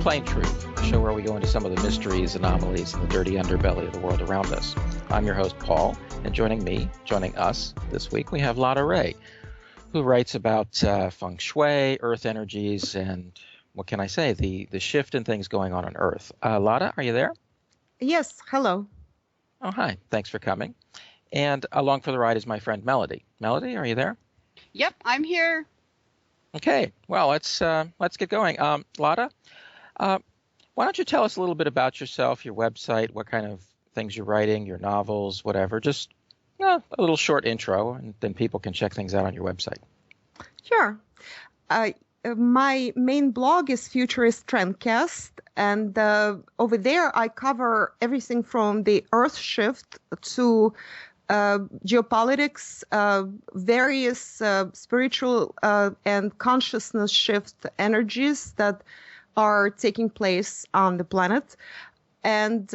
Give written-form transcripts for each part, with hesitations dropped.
Plain Truth, a show where we go into some of the mysteries, anomalies, and the dirty underbelly of the world around us. I'm your host, Paul, and joining us this week, we have Lada Ray, who writes about Feng Shui, Earth energies, and what can I say, the shift in things going on Earth. Lada, are you there? Yes, hello. Oh, hi. Thanks for coming. And along for the ride is my friend Melody. Melody, are you there? Yep, I'm here. Okay. Well, let's get going. Lada, why don't you tell us a little bit about yourself, your website, what kind of things you're writing, your novels, whatever. Just a little short intro, and then people can check things out on your website. Sure. My main blog is Futurist Trendcast, and over there I cover everything from the Earth shift to geopolitics, various spiritual and consciousness shift energies that are taking place on the planet. And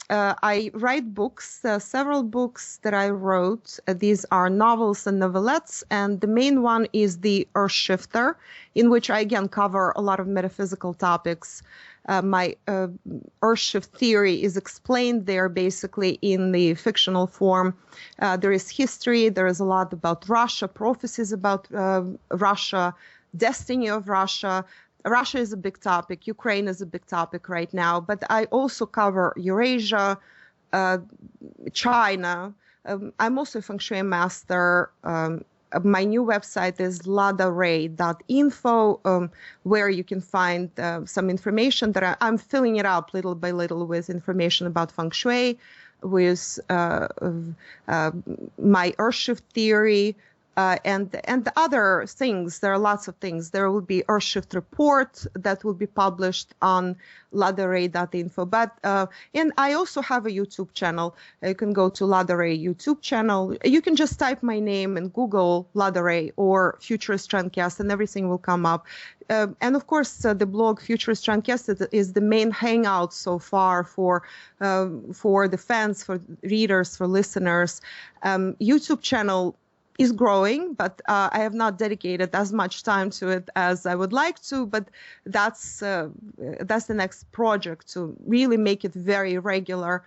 I write books, several books that I wrote. These are novels and novelettes, and the main one is The Earth Shifter, in which I again cover a lot of metaphysical topics. My Earth shift theory is explained there basically in the fictional form. There is history, there is a lot about Russia, prophecies about Russia, destiny of Russia. Russia is a big topic. Ukraine is a big topic right now. But I also cover Eurasia, China. I'm also a Feng Shui master. My new website is ladaray.info, where you can find some information that I'm filling it up little by little with information about Feng Shui, with my Earth shift theory, and other things. There are lots of things. There will be Earth shift report that will be published on ladaray.info. But and I also have a YouTube channel. You can go to Lada Ray YouTube channel. You can just type my name and Google Lada Ray or Futurist Trendcast, and everything will come up. And of course, the blog Futurist Trendcast is the main hangout so far for the fans, for readers, for listeners. YouTube channel is growing, but I have not dedicated as much time to it as I would like to. But that's the next project, to really make it very regular.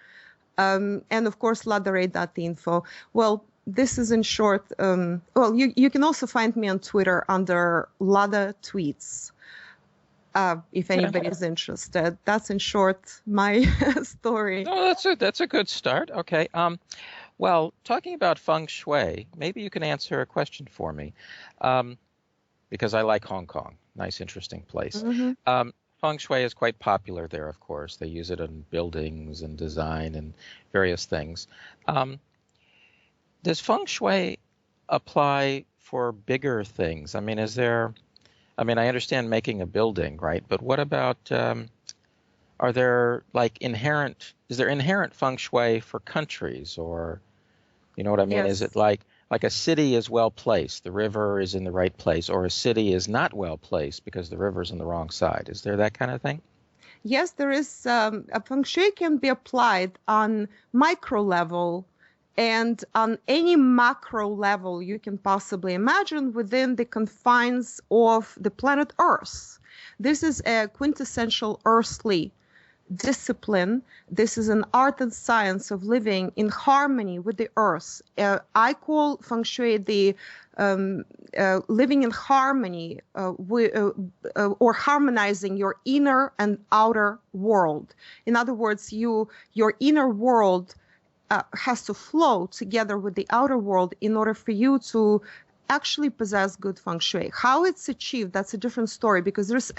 And of course, ladaray.info. Well, this is in short. You can also find me on Twitter under Lada Tweets. If anybody is interested. That's in short my story. Oh, that's a good start. Okay. Well, talking about Feng Shui, maybe you can answer a question for me, because I like Hong Kong. Nice, interesting place. Mm-hmm. Feng Shui is quite popular there, of course. They use it in buildings and design and various things. Does Feng Shui apply for bigger things? I mean, I understand making a building, right? But what about... is there inherent Feng Shui for countries, or, you know what I mean? Yes. Is it like a city is well placed, the river is in the right place, or a city is not well placed because the river is on the wrong side? Is there that kind of thing? Yes, there is. A Feng Shui can be applied on micro level and on any macro level you can possibly imagine within the confines of the planet Earth. This is a quintessential earthly discipline. This is an art and science of living in harmony with the earth. I call Feng Shui the living in harmony or harmonizing your inner and outer world. In other words, your inner world has to flow together with the outer world in order for you to actually possess good Feng Shui. How it's achieved, that's a different story, because there's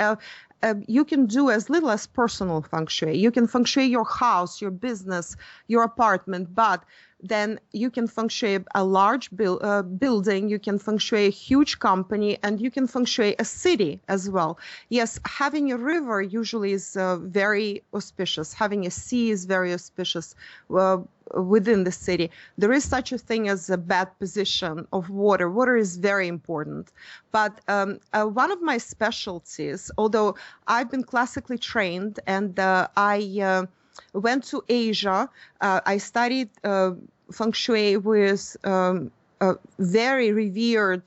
you can do as little as personal Feng Shui. You can Feng Shui your house, your business, your apartment, but then you can Feng Shui a large building, you can Feng Shui a huge company, and you can Feng Shui a city as well. Yes, having a river usually is very auspicious. Having a sea is very auspicious within the city. There is such a thing as a bad position of water. Water is very important. But one of my specialties, although I've been classically trained and I went to Asia, I studied Feng Shui with very revered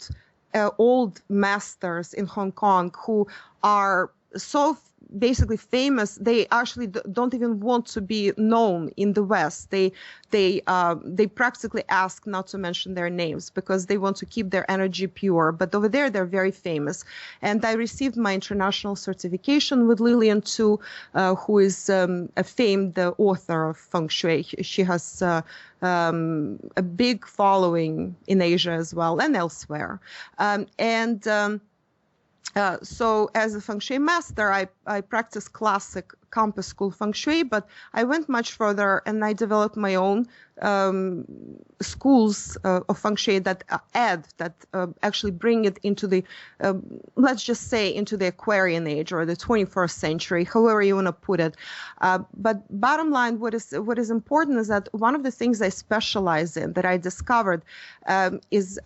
old masters in Hong Kong who are so basically famous. They actually don't even want to be known in the West. They practically ask not to mention their names because they want to keep their energy pure. But over there, they're very famous. And I received my international certification with Lillian Tu, who is a famed author of Feng Shui. She has a big following in Asia as well and elsewhere. So as a Feng Shui master, I practice classic campus school Feng Shui, but I went much further and I developed my own schools of Feng Shui that actually bring it into the, let's just say, into the Aquarian age or the 21st century, however you want to put it. But bottom line, what is important is that one of the things I specialize in that I discovered is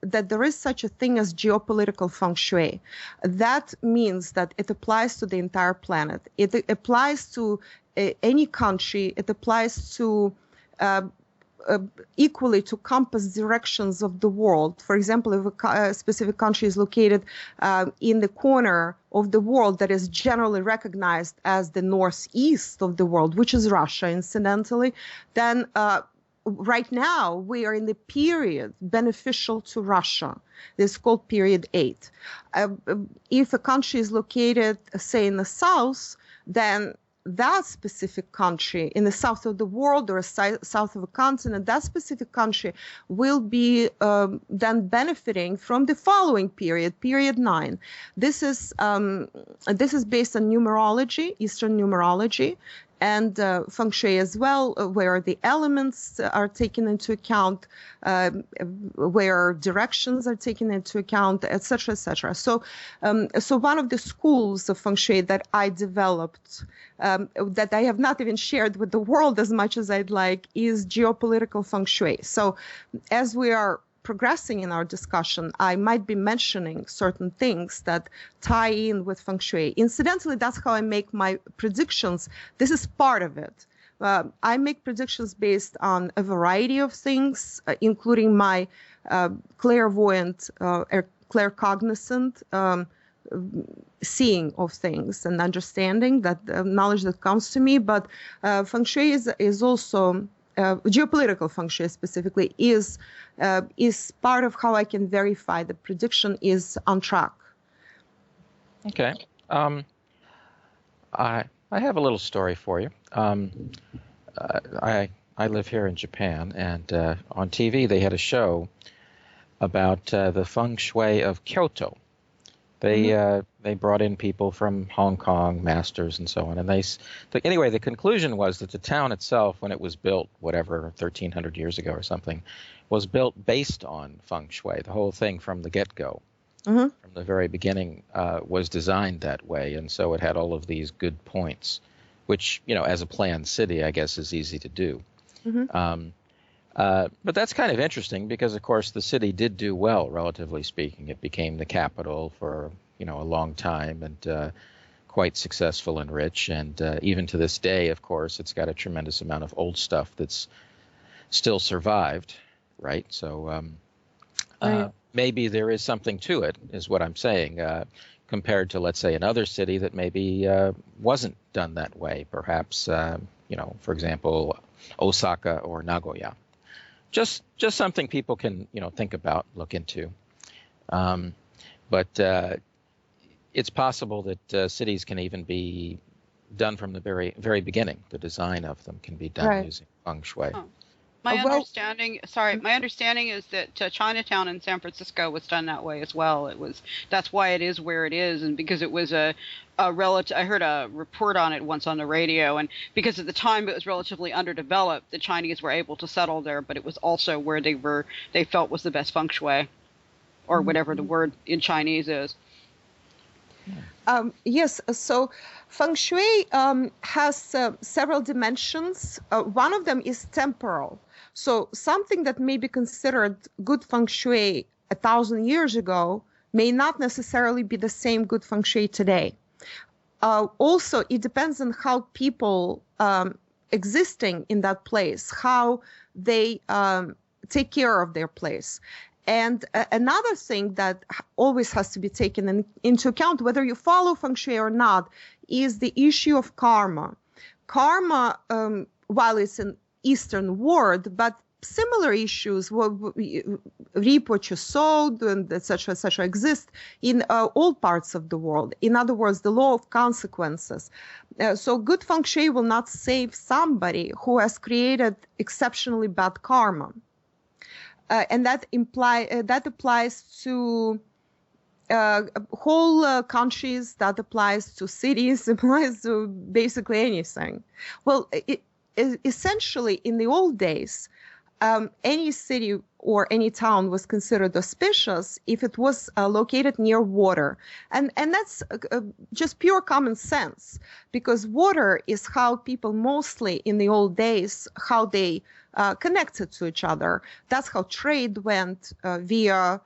that there is such a thing as geopolitical feng shui. That means that it applies to the entire planet. It applies to any country. It applies to equally to compass directions of the world. For example, if a specific country is located in the corner of the world that is generally recognized as the northeast of the world, which is Russia, incidentally, then right now, we are in the period beneficial to Russia. This is called period 8. If a country is located, say, in the south, then that specific country in the south of the world or south of a continent, that specific country will be then benefiting from the following period, period 9. This is based on numerology, Eastern numerology, and Feng Shui as well, where the elements are taken into account, where directions are taken into account, etc., etc. So one of the schools of Feng Shui that I developed, that I have not even shared with the world as much as I'd like, is geopolitical Feng Shui. So as we are progressing in our discussion, I might be mentioning certain things that tie in with Feng Shui. Incidentally, that's how I make my predictions. This is part of it. I make predictions based on a variety of things, including my clairvoyant, claircognizant seeing of things and understanding, that knowledge that comes to me. But Feng Shui is also geopolitical Feng Shui specifically is part of how I can verify the prediction is on track. Okay. I have a little story for you. I live here in Japan, and on TV they had a show about the Feng Shui of Kyoto. They brought in people from Hong Kong, masters, and so on. And anyway, the conclusion was that the town itself, when it was built, whatever, 1,300 years ago or something, was built based on Feng Shui. The whole thing from the get-go, from the very beginning, was designed that way. And so it had all of these good points, which, as a planned city, I guess, is easy to do. But that's kind of interesting because, of course, the city did do well, relatively speaking. It became the capital for, a long time and quite successful and rich. And even to this day, of course, it's got a tremendous amount of old stuff that's still survived, right? So maybe there is something to it, is what I'm saying, compared to, let's say, another city that maybe wasn't done that way. Perhaps, for example, Osaka or Nagoya. Just something people can, think about, look into. But it's possible that cities can even be done from the very, very beginning. The design of them can be done using Feng Shui. Oh. My understanding is that Chinatown in San Francisco was done that way as well. That's why it is where it is, and because it was a relative. I heard a report on it once on the radio, and because at the time it was relatively underdeveloped, the Chinese were able to settle there, but it was also where they felt was the best Feng Shui, or whatever the word in Chinese is. Yes, so Feng Shui has several dimensions. One of them is temporal. So something that may be considered good Feng Shui 1,000 years ago may not necessarily be the same good Feng Shui today. Also, it depends on how people existing in that place, how they take care of their place. And another thing that always has to be taken into account, whether you follow Feng Shui or not, is the issue of karma. Karma, while it's an Eastern word, but similar issues, reap what you sowed, and etc., exist in all parts of the world. In other words, the law of consequences. So good Feng Shui will not save somebody who has created exceptionally bad karma. And that applies to whole countries, that applies to cities, applies to basically anything. Well, essentially, in the old days, any city or any town was considered auspicious if it was located near water. And that's just pure common sense, because water is how people mostly in the old days, how they connected to each other. That's how trade went via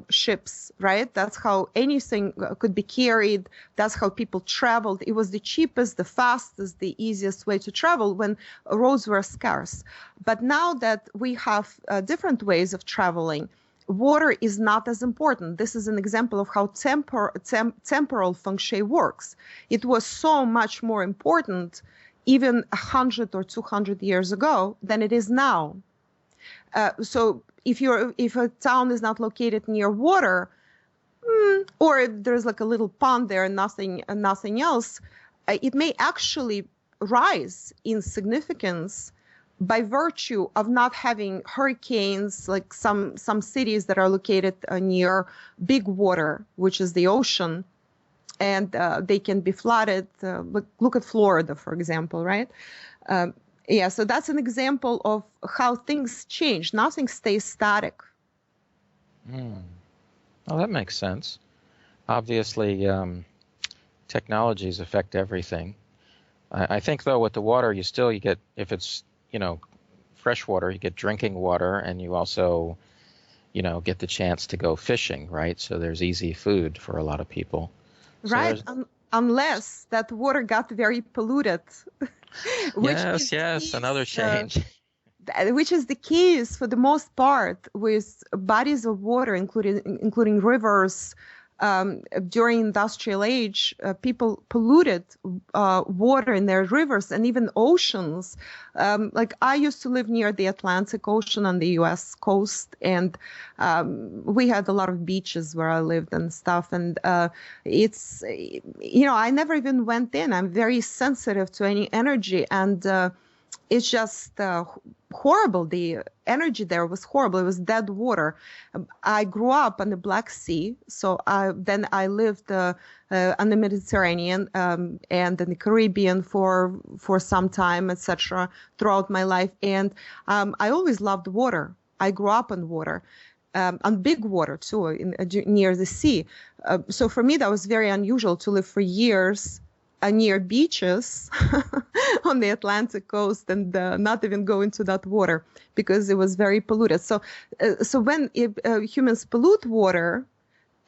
ships, right? That's how anything could be carried. That's how people traveled. It was the cheapest, the fastest, the easiest way to travel when roads were scarce. But now that we have different ways of traveling, water is not as important. This is an example of how temporal Feng Shui works. It was so much more important even 100 or 200 years ago than it is now. So if a town is not located near water, or if there's like a little pond there and nothing else, it may actually rise in significance by virtue of not having hurricanes, like some cities that are located near big water, which is the ocean, and they can be flooded. Look at Florida, for example, right? Yeah, so that's an example of how things change. Nothing stays static. Well, that makes sense. Obviously, technologies affect everything. I think, though, with the water, you get, if it's, fresh water, you get drinking water, and you also, get the chance to go fishing, right? So there's easy food for a lot of people. Right, unless that water got very polluted. Yes, another change. Which is the case for the most part with bodies of water, including rivers. During industrial age, people polluted water in their rivers and even oceans. Like I used to live near the Atlantic Ocean on the U.S. coast, and we had a lot of beaches where I lived and stuff. And it's, I never even went in. I'm very sensitive to any energy, and it's just horrible. The energy there was horrible. It was dead water. I grew up on the Black Sea, so then I lived on the Mediterranean and in the Caribbean for some time, etc. throughout my life. And I always loved water. I grew up on water, on big water too, near the sea. So for me, that was very unusual to live for years near beaches on the Atlantic coast and not even go into that water because it was very polluted. So when humans pollute water,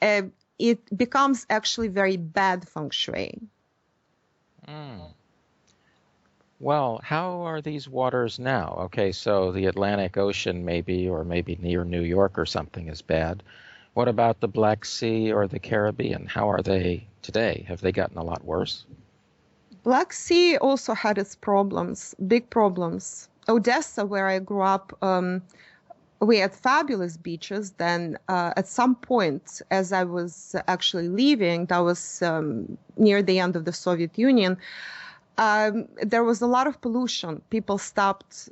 it becomes actually very bad Feng Shui. Well, how are these waters now? Okay, so the Atlantic Ocean maybe near New York or something is bad. What about the Black Sea or the Caribbean? How are they today? Have they gotten a lot worse? Black Sea also had its problems, big problems. Odessa, where I grew up, we had fabulous beaches. Then at some point, as I was actually leaving, that was near the end of the Soviet Union, there was a lot of pollution. People stopped,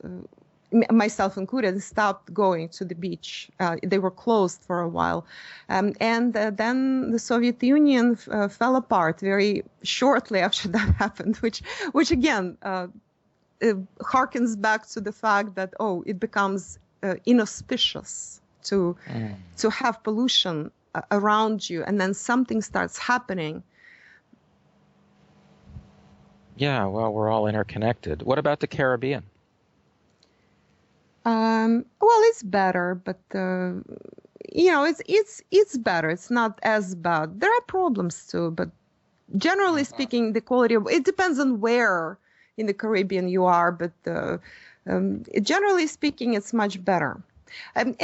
myself included, stopped going to the beach. They were closed for a while. And then the Soviet Union fell apart very shortly after that happened, which again, harkens back to the fact that, it becomes inauspicious to have pollution around you, and then something starts happening. Yeah, well, we're all interconnected. What about the Caribbean? Well, it's better, but it's better. It's not as bad. There are problems too, but generally speaking, the quality of it depends on where in the Caribbean you are. But generally speaking, it's much better. And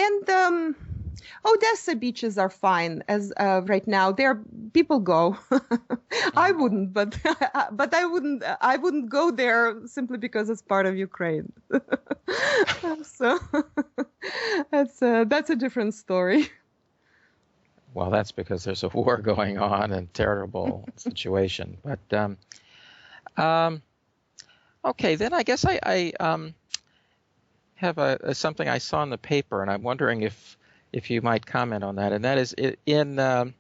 Odessa beaches are fine as right now. There, people go. I wouldn't, but I wouldn't go there simply because it's part of Ukraine. So that's a different story. Well, that's because there's a war going on and terrible situation. But okay, then I guess I have something I saw in the paper, and I'm wondering if you might comment on that. And that is in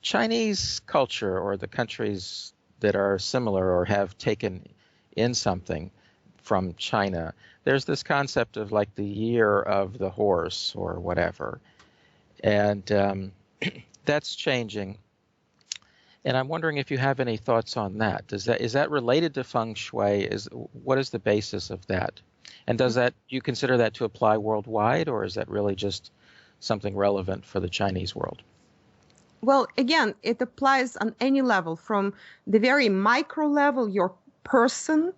Chinese culture, or the countries that are similar or have taken in something from China, there's this concept of like the year of the horse or whatever. And that's changing. And I'm wondering if you have any thoughts on that. Is that related to Feng Shui? What is the basis of that? And do you consider that to apply worldwide, or is that really just something relevant for the Chinese world? Well, again, it applies on any level, from the very micro level, your person,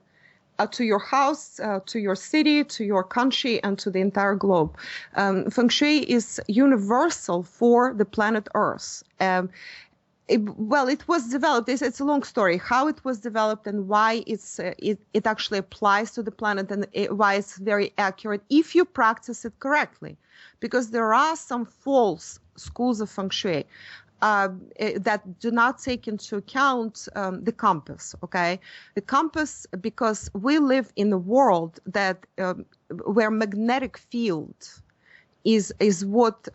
to your house, to your city, to your country, and to the entire globe. Feng Shui is universal for the planet Earth. It was developed. It's a long story how it was developed and why it actually applies to the planet, and why it's very accurate if you practice it correctly. Because there are some false schools of Feng Shui that do not take into account the compass. Okay, the compass, because we live in a world that where magnetic field is what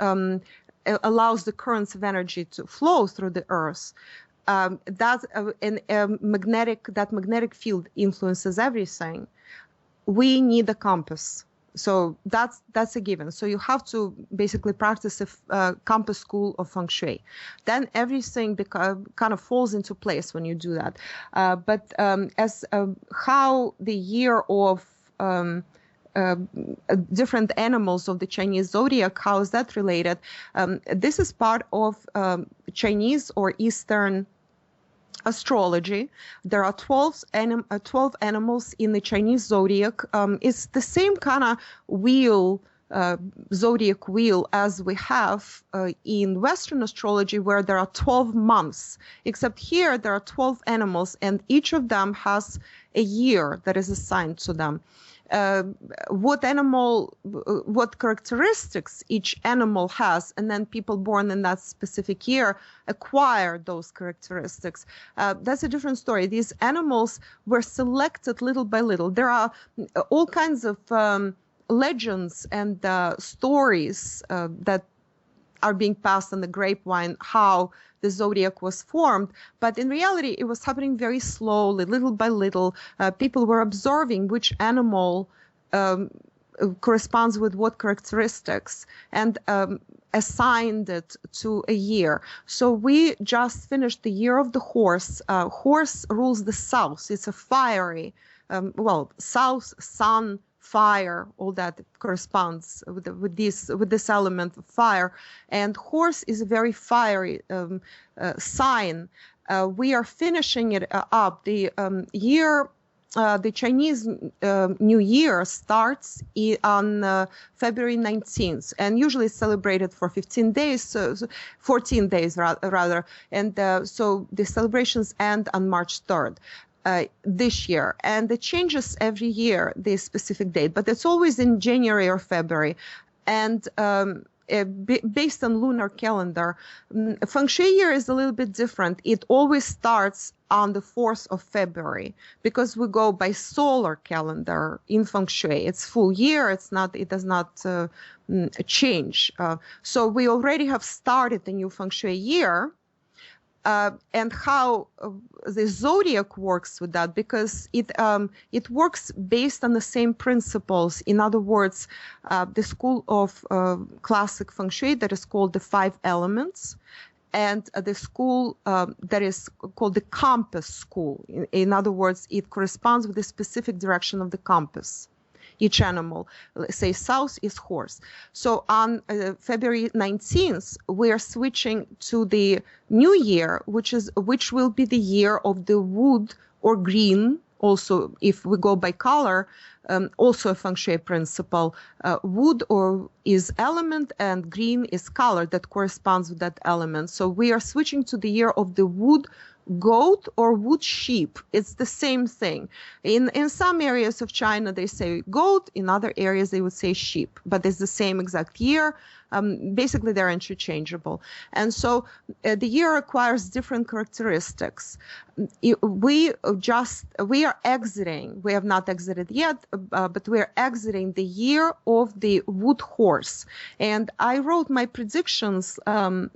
allows the currents of energy to flow through the earth. That magnetic field influences everything. We need a compass. So that's a given. So you have to basically practice a compass school of Feng Shui. Then everything kind of falls into place when you do that. But as how the year of different animals of the Chinese zodiac, how is that related? This is part of Chinese or Eastern astrology. There are 12 animals in the Chinese zodiac. It's the same kind of wheel, zodiac wheel, as we have in Western astrology, where there are 12 months, except here there are 12 animals, and each of them has a year that is assigned to them. What characteristics each animal has, and then people born in that specific year acquire those characteristics. That's a different story. These animals were selected little by little. There are all kinds of legends and stories that are being passed on the grapevine, how the zodiac was formed. But in reality, it was happening very slowly, little by little. People were observing which animal corresponds with what characteristics, and assigned it to a year. So we just finished the year of the horse. Horse rules the south. It's a fiery, south, sun, fire, all that corresponds with this element of fire. And horse is a very fiery sign. We are finishing it up. The Chinese New Year starts on February 19th, and usually it's celebrated for 15 days, so 14 days rather. And so the celebrations end on March 3rd. This year, and it changes every year, the specific date, but it's always in January or February. And based on lunar calendar, Feng Shui year is a little bit different. It always starts on the 4th of February because we go by solar calendar in Feng Shui. It's full year. It does not change. So we already have started the new Feng Shui year. And how the zodiac works with that, because it works based on the same principles. In other words, the school of classic Feng Shui that is called the 5 elements, and the school that is called the compass school. In other words, it corresponds with the specific direction of the compass. Each animal, let's say south is horse. So on February 19th, we are switching to the new year, which will be the year of the wood or green. Also, if we go by color, also a Feng Shui principle. Wood is element and green is color that corresponds with that element. So we are switching to the year of the wood goat or wood sheep. It's the same thing. In some areas of China, they say goat. In other areas, they would say sheep, but it's the same exact year. Basically, they're interchangeable. And so the year requires different characteristics. We are exiting, we have not exited yet, but we're exiting the year of the wood horse. And I wrote my predictions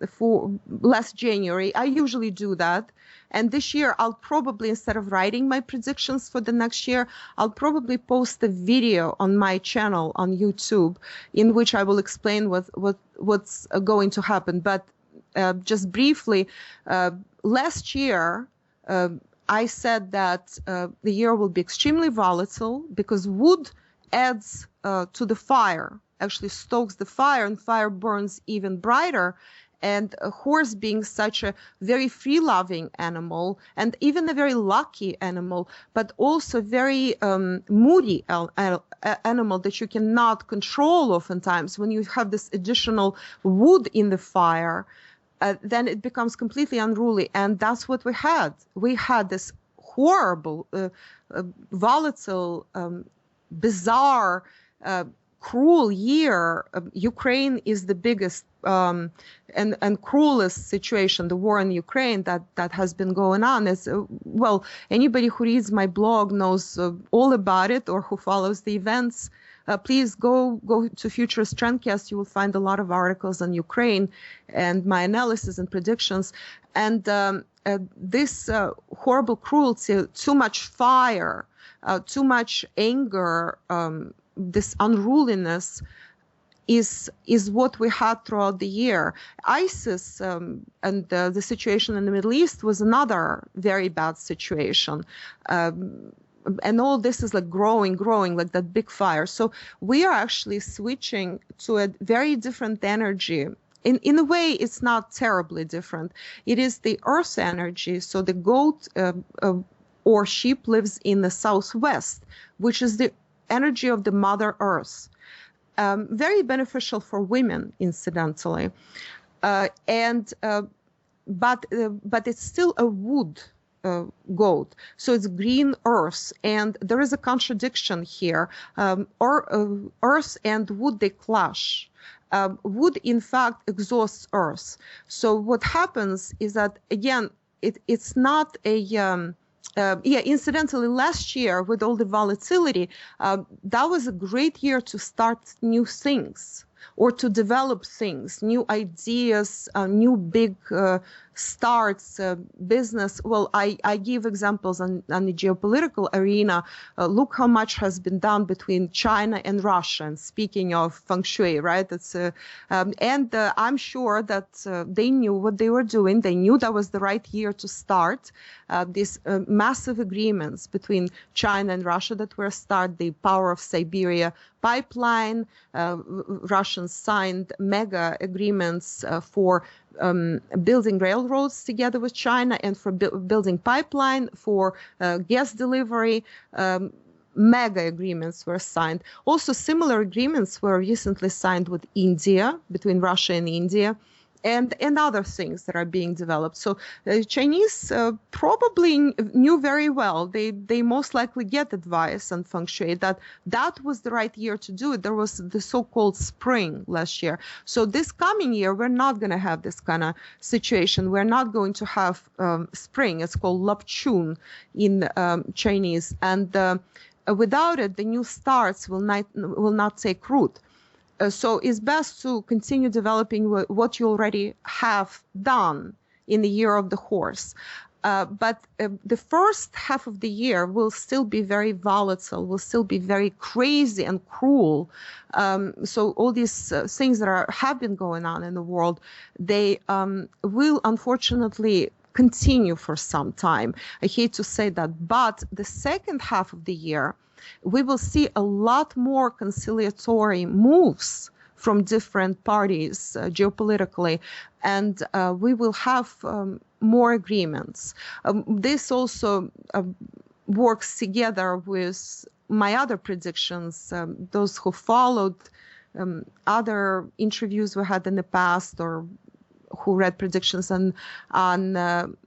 for last January. I usually do that. And this year, I'll probably, instead of writing my predictions for the next year, I'll probably post a video on my channel on YouTube in which I will explain what's going to happen. But just briefly, last year, I said that the year will be extremely volatile because wood adds to the fire, actually stokes the fire, and fire burns even brighter. And a horse being such a very free-loving animal and even a very lucky animal, but also very moody animal that you cannot control oftentimes. When you have this additional wood in the fire, then it becomes completely unruly. And that's what we had. We had this horrible, volatile, bizarre, cruel year. Ukraine is the biggest and cruelest situation, the war in Ukraine that has been going on. Is well, anybody who reads my blog knows all about it, or who follows the events. Please go to Futurist Trendcast. You will find a lot of articles on Ukraine and my analysis and predictions. And this horrible cruelty, too much fire, too much anger, this unruliness is what we had throughout the year. ISIS and the situation in the Middle East was another very bad situation. And all this is like growing like that big fire. So we are actually switching to a very different energy. In a way, it's not terribly different. It is the earth energy. So the goat or sheep lives in the southwest, which is the energy of the Mother Earth. Very beneficial for women, incidentally. But it's still a wood goat. So it's green earth. And there is a contradiction here. Earth and wood, they clash. Wood, in fact, exhausts earth. So what happens is that, again, it's not a... incidentally, last year with all the volatility, that was a great year to start new things or to develop things, new ideas, new big starts, business. Well, I give examples on the geopolitical arena. Look how much has been done between China and Russia. And speaking of Feng Shui, right? It's and I'm sure that they knew what they were doing. They knew that was the right year to start these massive agreements between China and Russia that were started. The Power of Siberia pipeline. Russians signed mega agreements for building railroads together with China and for building pipeline for gas delivery. Mega agreements were signed. Also, similar agreements were recently signed with India, between Russia and India, and other things that are being developed. So the Chinese probably knew very well. They most likely get advice on Feng Shui that was the right year to do it. There was the so-called spring last year. So this coming year, we're not going to have this kind of situation. We're not going to have spring. It's called Lapchun in Chinese. And without it, the new starts will not take root. So it's best to continue developing what you already have done in the year of the horse. But the first half of the year will still be very volatile, will still be very crazy and cruel. So all these things that have been going on in the world, they will unfortunately continue for some time. I hate to say that, but the second half of the year, we will see a lot more conciliatory moves from different parties geopolitically, and we will have more agreements. This also works together with my other predictions. Those who followed other interviews we had in the past, or who read predictions on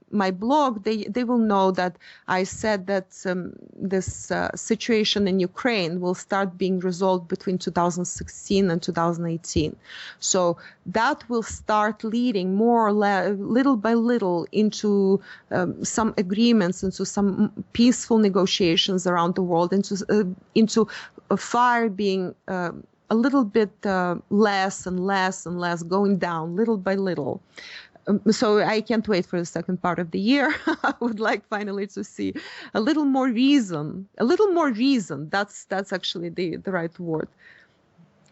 my blog, they will know that I said that this situation in Ukraine will start being resolved between 2016 and 2018. So that will start leading more or less, little by little, into some agreements, into some peaceful negotiations around the world, into a fire being a little bit less and less and less, going down little by little. So I can't wait for the second part of the year. I would like finally to see a little more reason. That's actually the right word.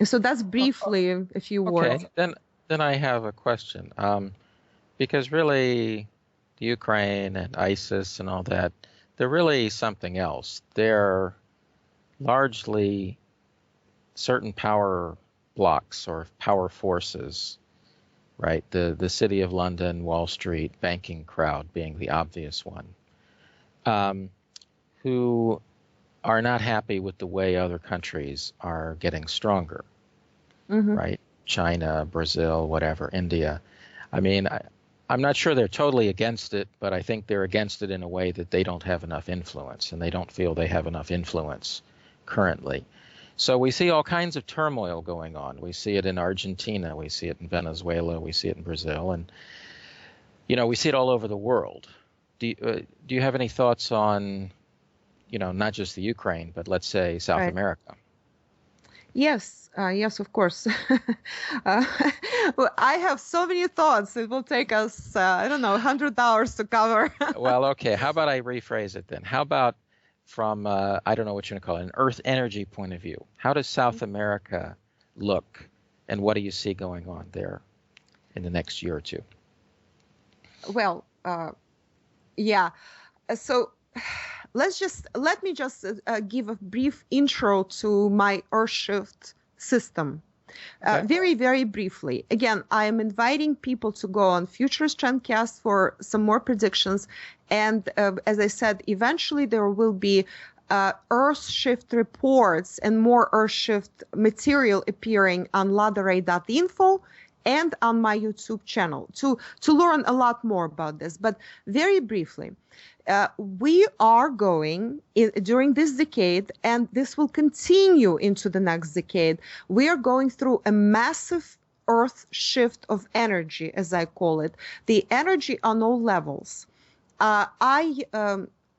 So that's briefly a few words. Okay, then I have a question. Because really, the Ukraine and ISIS and all that, they're really something else. They're largely certain power blocks or power forces, right? The City of London, Wall Street, banking crowd being the obvious one, who are not happy with the way other countries are getting stronger, right? China, Brazil, whatever, India. I mean, I'm not sure they're totally against it, but I think they're against it in a way that they don't have enough influence, and they don't feel they have enough influence currently. So we see all kinds of turmoil going on. We see it in Argentina, we see it in Venezuela, we see it in Brazil, and we see it all over the world. Do you have any thoughts on, not just the Ukraine, but let's say South America? Yes, of course. Well, I have so many thoughts. It will take us, 100 hours to cover. Well, okay. How about I rephrase it then? How about from, I don't know what you're going to call it, an Earth energy point of view? How does South America look, and what do you see going on there in the next year or two? Well, yeah. So let me just give a brief intro to my Earthshift system. Okay. Very, very briefly. Again, I am inviting people to go on Futures Trendcast for some more predictions. And as I said, eventually there will be Earthshift reports and more Earthshift material appearing on ladaray.info and on my YouTube channel to learn a lot more about this. But very briefly, we are going during this decade, and this will continue into the next decade. We are going through a massive Earth shift of energy, as I call it, the energy on all levels.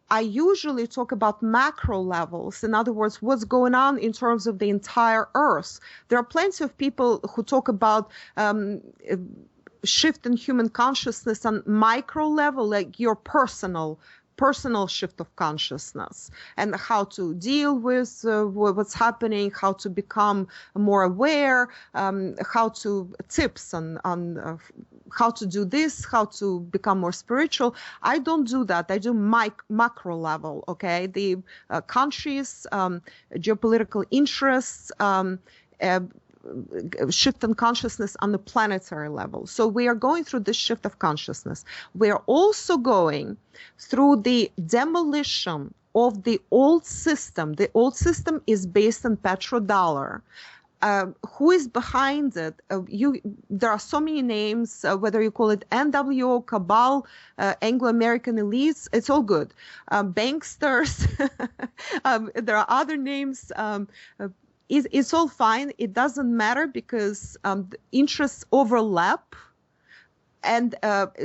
I usually talk about macro levels. In other words, what's going on in terms of the entire Earth. There are plenty of people who talk about shift in human consciousness on micro level, like your personal shift of consciousness, and how to deal with what's happening, how to become more aware, tips on how to do this, how to become more spiritual. I don't do that. I do macro level, okay? The countries, geopolitical interests, shift in consciousness on the planetary level. So we are going through this shift of consciousness. We are also going through the demolition of the old system. The old system is based on petrodollar. Who is behind it? There are so many names, whether you call it NWO, Cabal, Anglo-American elites, it's all good. Banksters, there are other names. It's all fine. It doesn't matter because the interests overlap, and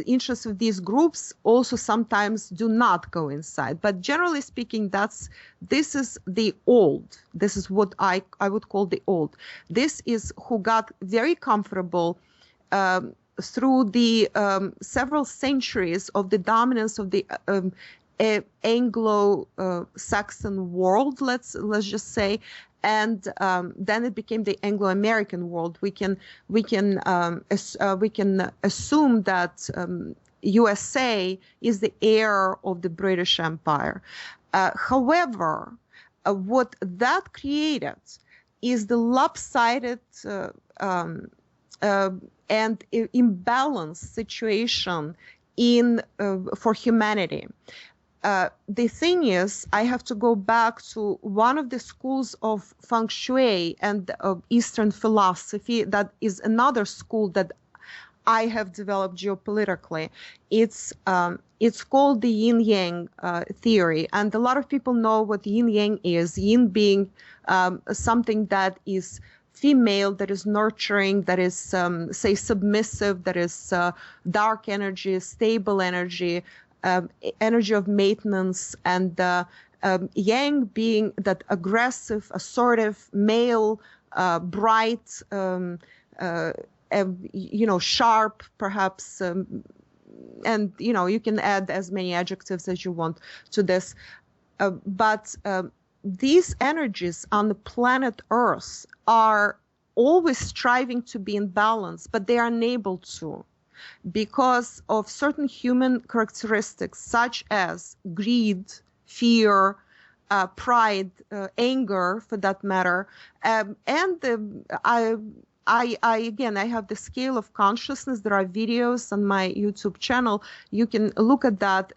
interests of these groups also sometimes do not coincide. But generally speaking, this is the old. This is what I would call the old. This is who got very comfortable through the several centuries of the dominance of the Anglo-Saxon world, let's just say, and then it became the Anglo-American world. We can assume that USA is the heir of the British Empire. However, what that created is the lopsided and imbalanced situation for humanity. the thing is, I have to go back to one of the schools of Feng Shui and Eastern philosophy that is another school that I have developed geopolitically. It's called the yin-yang theory, and a lot of people know what yin-yang is. Yin being something that is female, that is nurturing, that is, say, submissive, that is dark energy, stable energy, energy of maintenance, and yang being that aggressive, assertive, male, bright, sharp, perhaps, and you can add as many adjectives as you want to this. But these energies on the planet Earth are always striving to be in balance, but they are unable to, because of certain human characteristics such as greed, fear, pride, anger, for that matter, and I have the scale of consciousness. There are videos on my YouTube channel. You can look at that,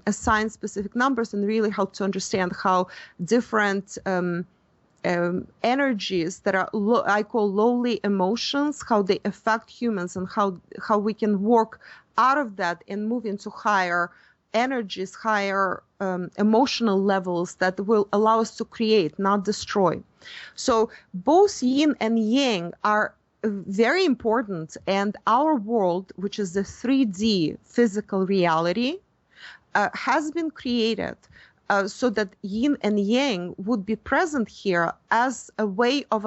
assign specific numbers and really help to understand how different energies that are, I call lowly emotions, how they affect humans, and how we can work out of that and move into higher energies, higher emotional levels that will allow us to create, not destroy. So both yin and yang are very important, and our world, which is the 3D physical reality, has been created so that yin and yang would be present here as a way of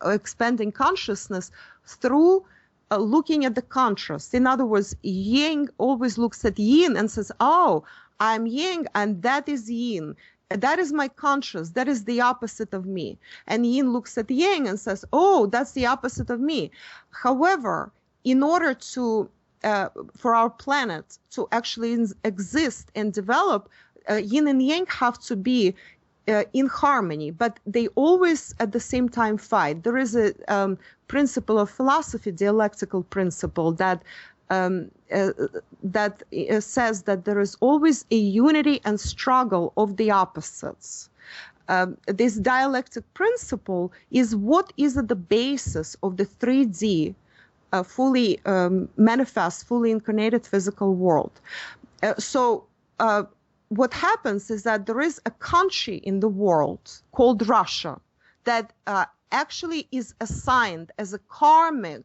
expanding consciousness through looking at the contrast. In other words, yang always looks at yin and says, oh, I'm yang and that is yin. That is my conscious. That is the opposite of me. And yin looks at yang and says, oh, that's the opposite of me. However, in order to for our planet to actually exist and develop, yin and yang have to be in harmony, but they always at the same time fight. There is a principle of philosophy, dialectical principle, that says that there is always a unity and struggle of the opposites. This dialectic principle is what is at the basis of the 3D fully manifest, fully incarnated physical world. What happens is that there is a country in the world called Russia that actually is assigned as a karmic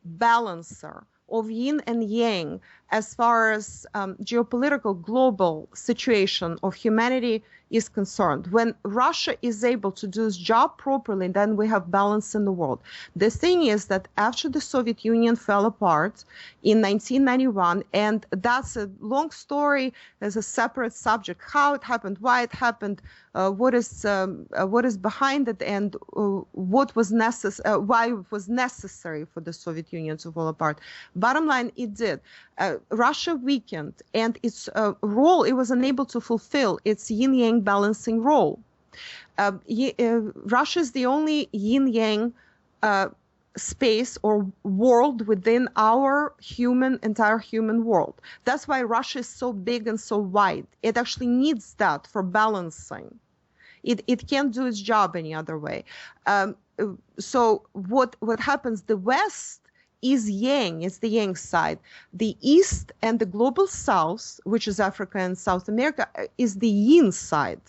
balancer of yin and yang as far as geopolitical global situation of humanity is concerned. When Russia is able to do its job properly, then we have balance in the world. The thing is that after the Soviet Union fell apart in 1991, and that's a long story, there's a separate subject, how it happened, why it happened, what is behind it, and what was why it was necessary for the Soviet Union to fall apart. Bottom line, it did. Russia weakened, and its role, it was unable to fulfill its yin-yang balancing role. Russia is the only yin-yang space or world within our entire human world. That's why Russia is so big and so wide. It actually needs that for balancing. It can't do its job any other way. So what happens, the West is yang, it's the yang side. The East and the global South, which is Africa and South America, is the yin side.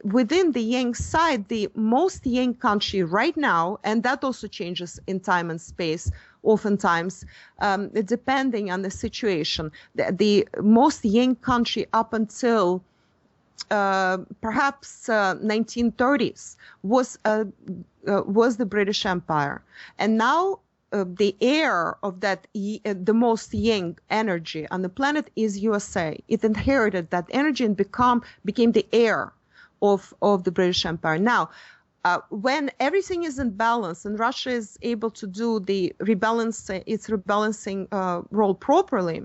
Within the yang side, the most yang country right now, and that also changes in time and space, oftentimes, depending on the situation. The most yang country up until perhaps 1930s was the British Empire, and now the heir of that, the most yang energy on the planet is USA. It inherited that energy and became the heir of the British Empire. Now, when everything is in balance and Russia is able to do its rebalancing role properly,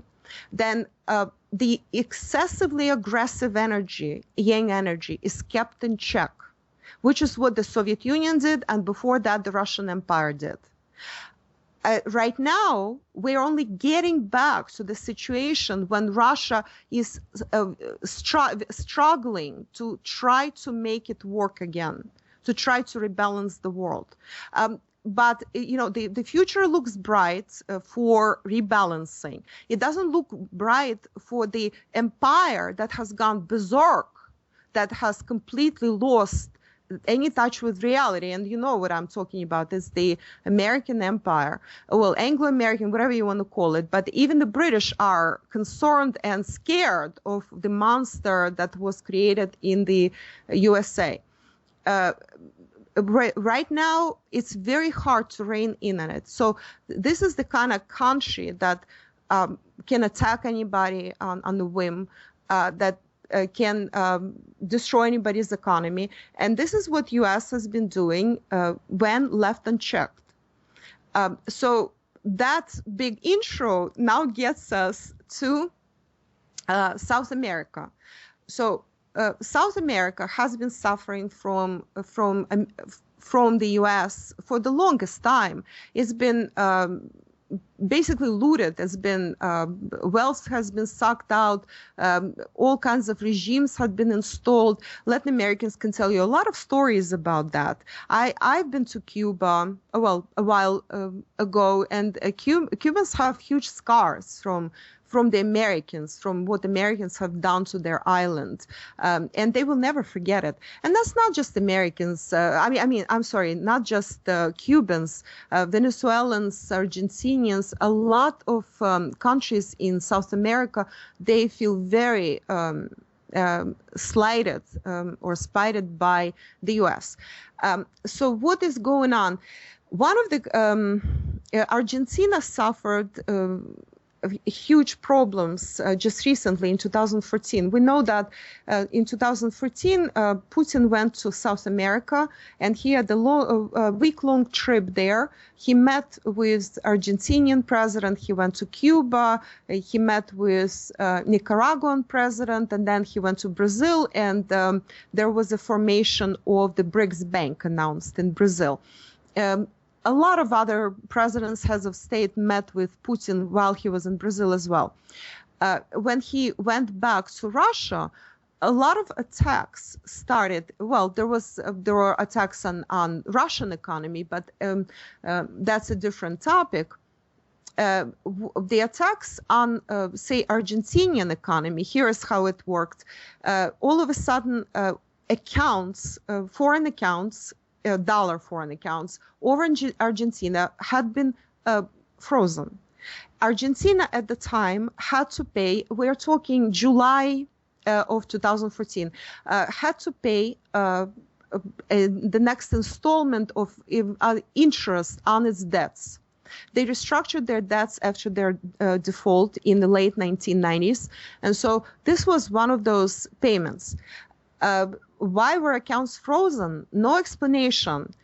then the excessively aggressive energy, yang energy, is kept in check, which is what the Soviet Union did, and before that, the Russian Empire did. Right now, we're only getting back to the situation when Russia is struggling to try to make it work again, to try to rebalance the world. But the future looks bright for rebalancing. It doesn't look bright for the empire that has gone berserk, that has completely lost any touch with reality. And you know what I'm talking about is the American empire, well, Anglo-American, whatever you want to call it. But even the British are concerned and scared of the monster that was created in the USA. Right now, it's very hard to rein in on it. So this is the kind of country that can attack anybody on the whim, that can destroy anybody's economy. And this is what U.S. has been doing when left unchecked. So that big intro now gets us to South America. So South America has been suffering from the U.S. for the longest time. It's been basically looted, has been wealth has been sucked out, all kinds of regimes have been installed. Latin Americans can tell you a lot of stories about that. I've been to Cuba, well, a while ago, and Cubans have huge scars from the Americans, from what Americans have done to their island, and they will never forget it. And that's not just Americans. I'm sorry, not just Cubans, Venezuelans, Argentinians, a lot of countries in South America, they feel very slighted or spited by the U.S. So what is going on? One of the Argentina suffered huge problems just recently in 2014. We know that in 2014, Putin went to South America and he had a week-long trip there. He met with Argentinian president, he went to Cuba, he met with Nicaraguan president, and then he went to Brazil, and there was a formation of the BRICS Bank announced in Brazil. A lot of other presidents, heads of state, met with Putin while he was in Brazil as well. When he went back to Russia, a lot of attacks started. Well, there were attacks on Russian economy, but that's a different topic. The attacks on, say, Argentinian economy, here is how it worked. All of a sudden, foreign accounts, dollar foreign accounts over Argentina had been frozen. Argentina at the time had to pay, we're talking July of 2014, had to pay the next installment of interest on its debts. They restructured their debts after their default in the late 1990s. And so this was one of those payments. Why were accounts frozen? No explanation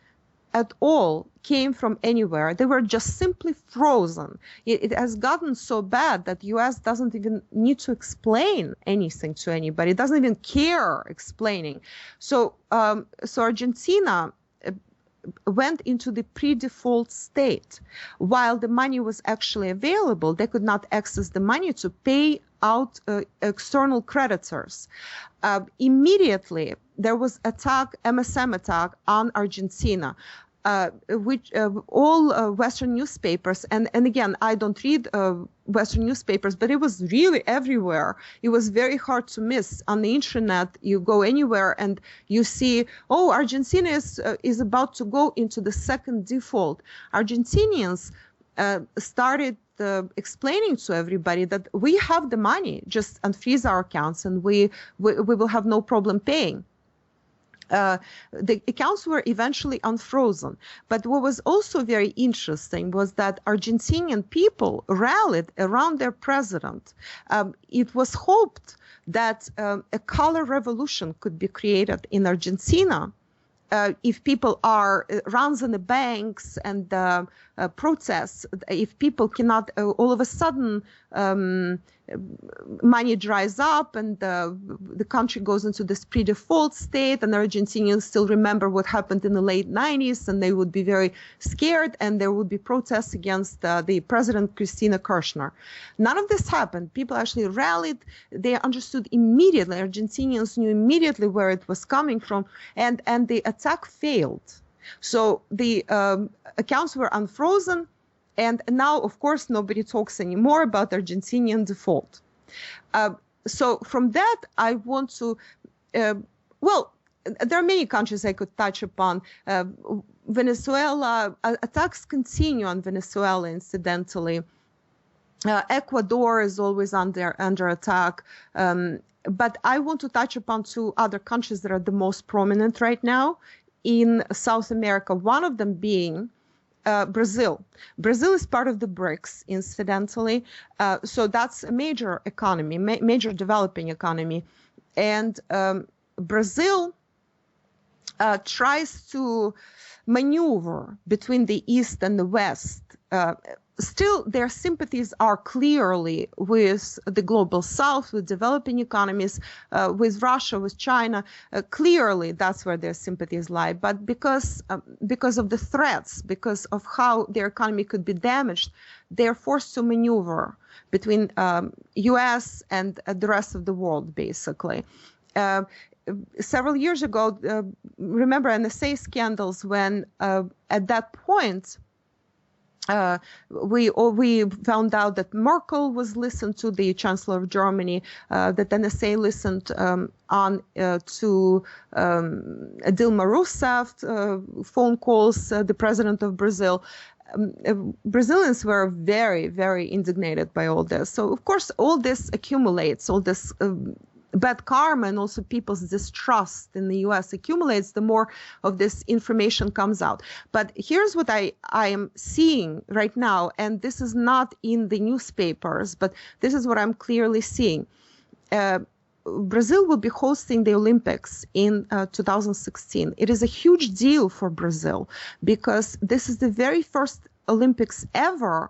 at all came from anywhere. They were just simply frozen. It has gotten so bad that the U.S. doesn't even need to explain anything to anybody. It doesn't even care explaining. So Argentina went into the pre-default state. While the money was actually available, they could not access the money to pay out external creditors. Immediately, there was MSM attack on Argentina, which all Western newspapers, and again, I don't read Western newspapers, but it was really everywhere. It was very hard to miss. On the internet, you go anywhere and you see, oh, Argentina is about to go into the second default. Argentinians started explaining to everybody that we have the money, just unfreeze our accounts and we will have no problem paying. The accounts were eventually unfrozen. But what was also very interesting was that Argentinian people rallied around their president. It was hoped that a color revolution could be created in Argentina. If people runs in the banks and protests, if people cannot all of a sudden money dries up and the country goes into this pre-default state, and the Argentinians still remember what happened in the late 90s, and they would be very scared, and there would be protests against the President Cristina Kirchner. None of this happened. People actually rallied. They understood immediately. Argentinians knew immediately where it was coming from, and the attack failed. So the accounts were unfrozen. And now, of course, nobody talks anymore about Argentinian default. So from that, I want to, well, there are many countries I could touch upon. Venezuela, attacks continue on Venezuela, incidentally. Ecuador is always under attack. But I want to touch upon two other countries that are the most prominent right now in South America, one of them being Brazil. Brazil is part of the BRICS, incidentally. So that's a major economy, major developing economy. And Brazil tries to maneuver between the East and the West. Still, their sympathies are clearly with the global South, with developing economies, with Russia, with China. Clearly, that's where their sympathies lie. But because of the threats, because of how their economy could be damaged, they're forced to maneuver between U.S. and the rest of the world, basically. Several years ago, remember NSA scandals when at that point, we found out that Merkel was listened to, the Chancellor of Germany, that NSA listened on to Dilma Rousseff phone calls, the president of Brazil. Brazilians were very, very indignated by all this. So, of course, all this accumulates, all this bad karma and also people's distrust in the U.S. accumulates, the more of this information comes out. But here's what I am seeing right now, and this is not in the newspapers, but this is what I'm clearly seeing. Brazil will be hosting the Olympics in 2016. It is a huge deal for Brazil because this is the very first Olympics ever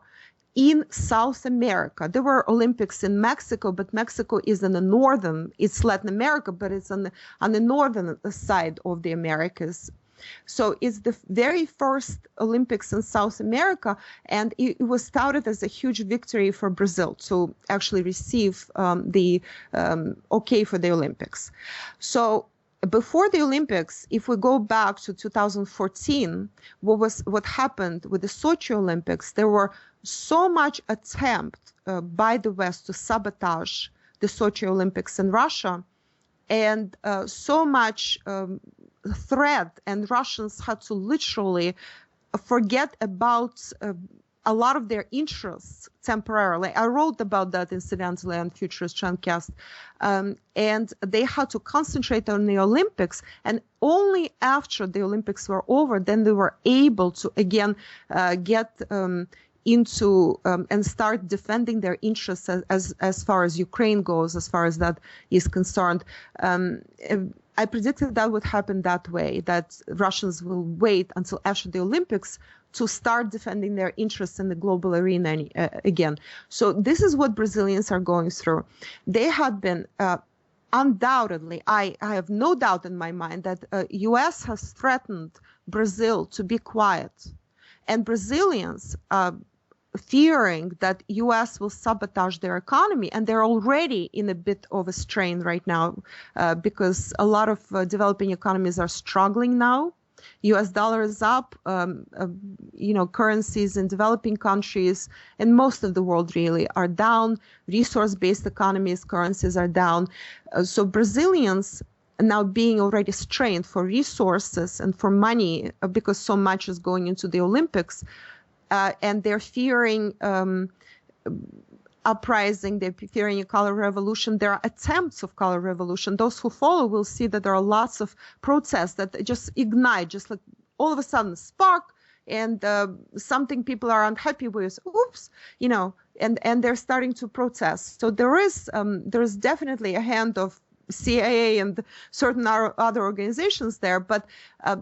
in South America. There were Olympics in Mexico, but Mexico is in the northern, it's Latin America, but it's on the northern side of the Americas. So it's the very first Olympics in South America, and it was touted as a huge victory for Brazil to actually receive the okay for the Olympics. So before the Olympics, if we go back to 2014, what happened with the Sochi Olympics, there were so much attempt by the West to sabotage the Sochi Olympics in Russia, and so much threat, and Russians had to literally forget about a lot of their interests temporarily. I wrote about that incidentally on Futurist Trendcast. And they had to concentrate on the Olympics. And only after the Olympics were over, then they were able to again get into and start defending their interests as far as Ukraine goes, as far as that is concerned. I predicted that would happen that way, that Russians will wait until after the Olympics to start defending their interests in the global arena again. So this is what Brazilians are going through. They had been undoubtedly, I have no doubt in my mind that U.S. has threatened Brazil to be quiet. And Brazilians, fearing that U.S. will sabotage their economy, and they're already in a bit of a strain right now because a lot of developing economies are struggling now. U.S. dollar is up, currencies in developing countries and most of the world really are down. Resource-based economies, currencies are down. So Brazilians now being already strained for resources and for money because so much is going into the Olympics, and they're fearing uprising, they're fearing a color revolution. There are attempts of color revolution. Those who follow will see that there are lots of protests that just ignite, just like all of a sudden spark, and something people are unhappy with, oops, and they're starting to protest. So there is definitely a hand of CIA and certain other organizations there. But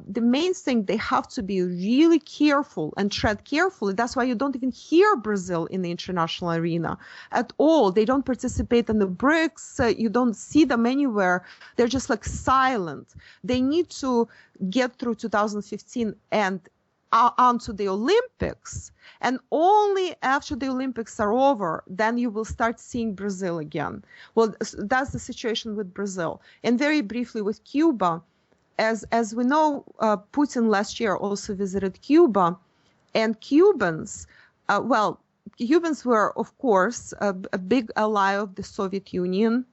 the main thing, they have to be really careful and tread carefully. That's why you don't even hear Brazil in the international arena at all. They don't participate in the BRICS. You don't see them anywhere. They're just like silent. They need to get through 2015 and onto the Olympics. And only after the Olympics are over, then you will start seeing Brazil again. Well, that's the situation with Brazil. And very briefly with Cuba, as we know, Putin last year also visited Cuba, and Cubans, Cubans were, of course, a big ally of the Soviet Union.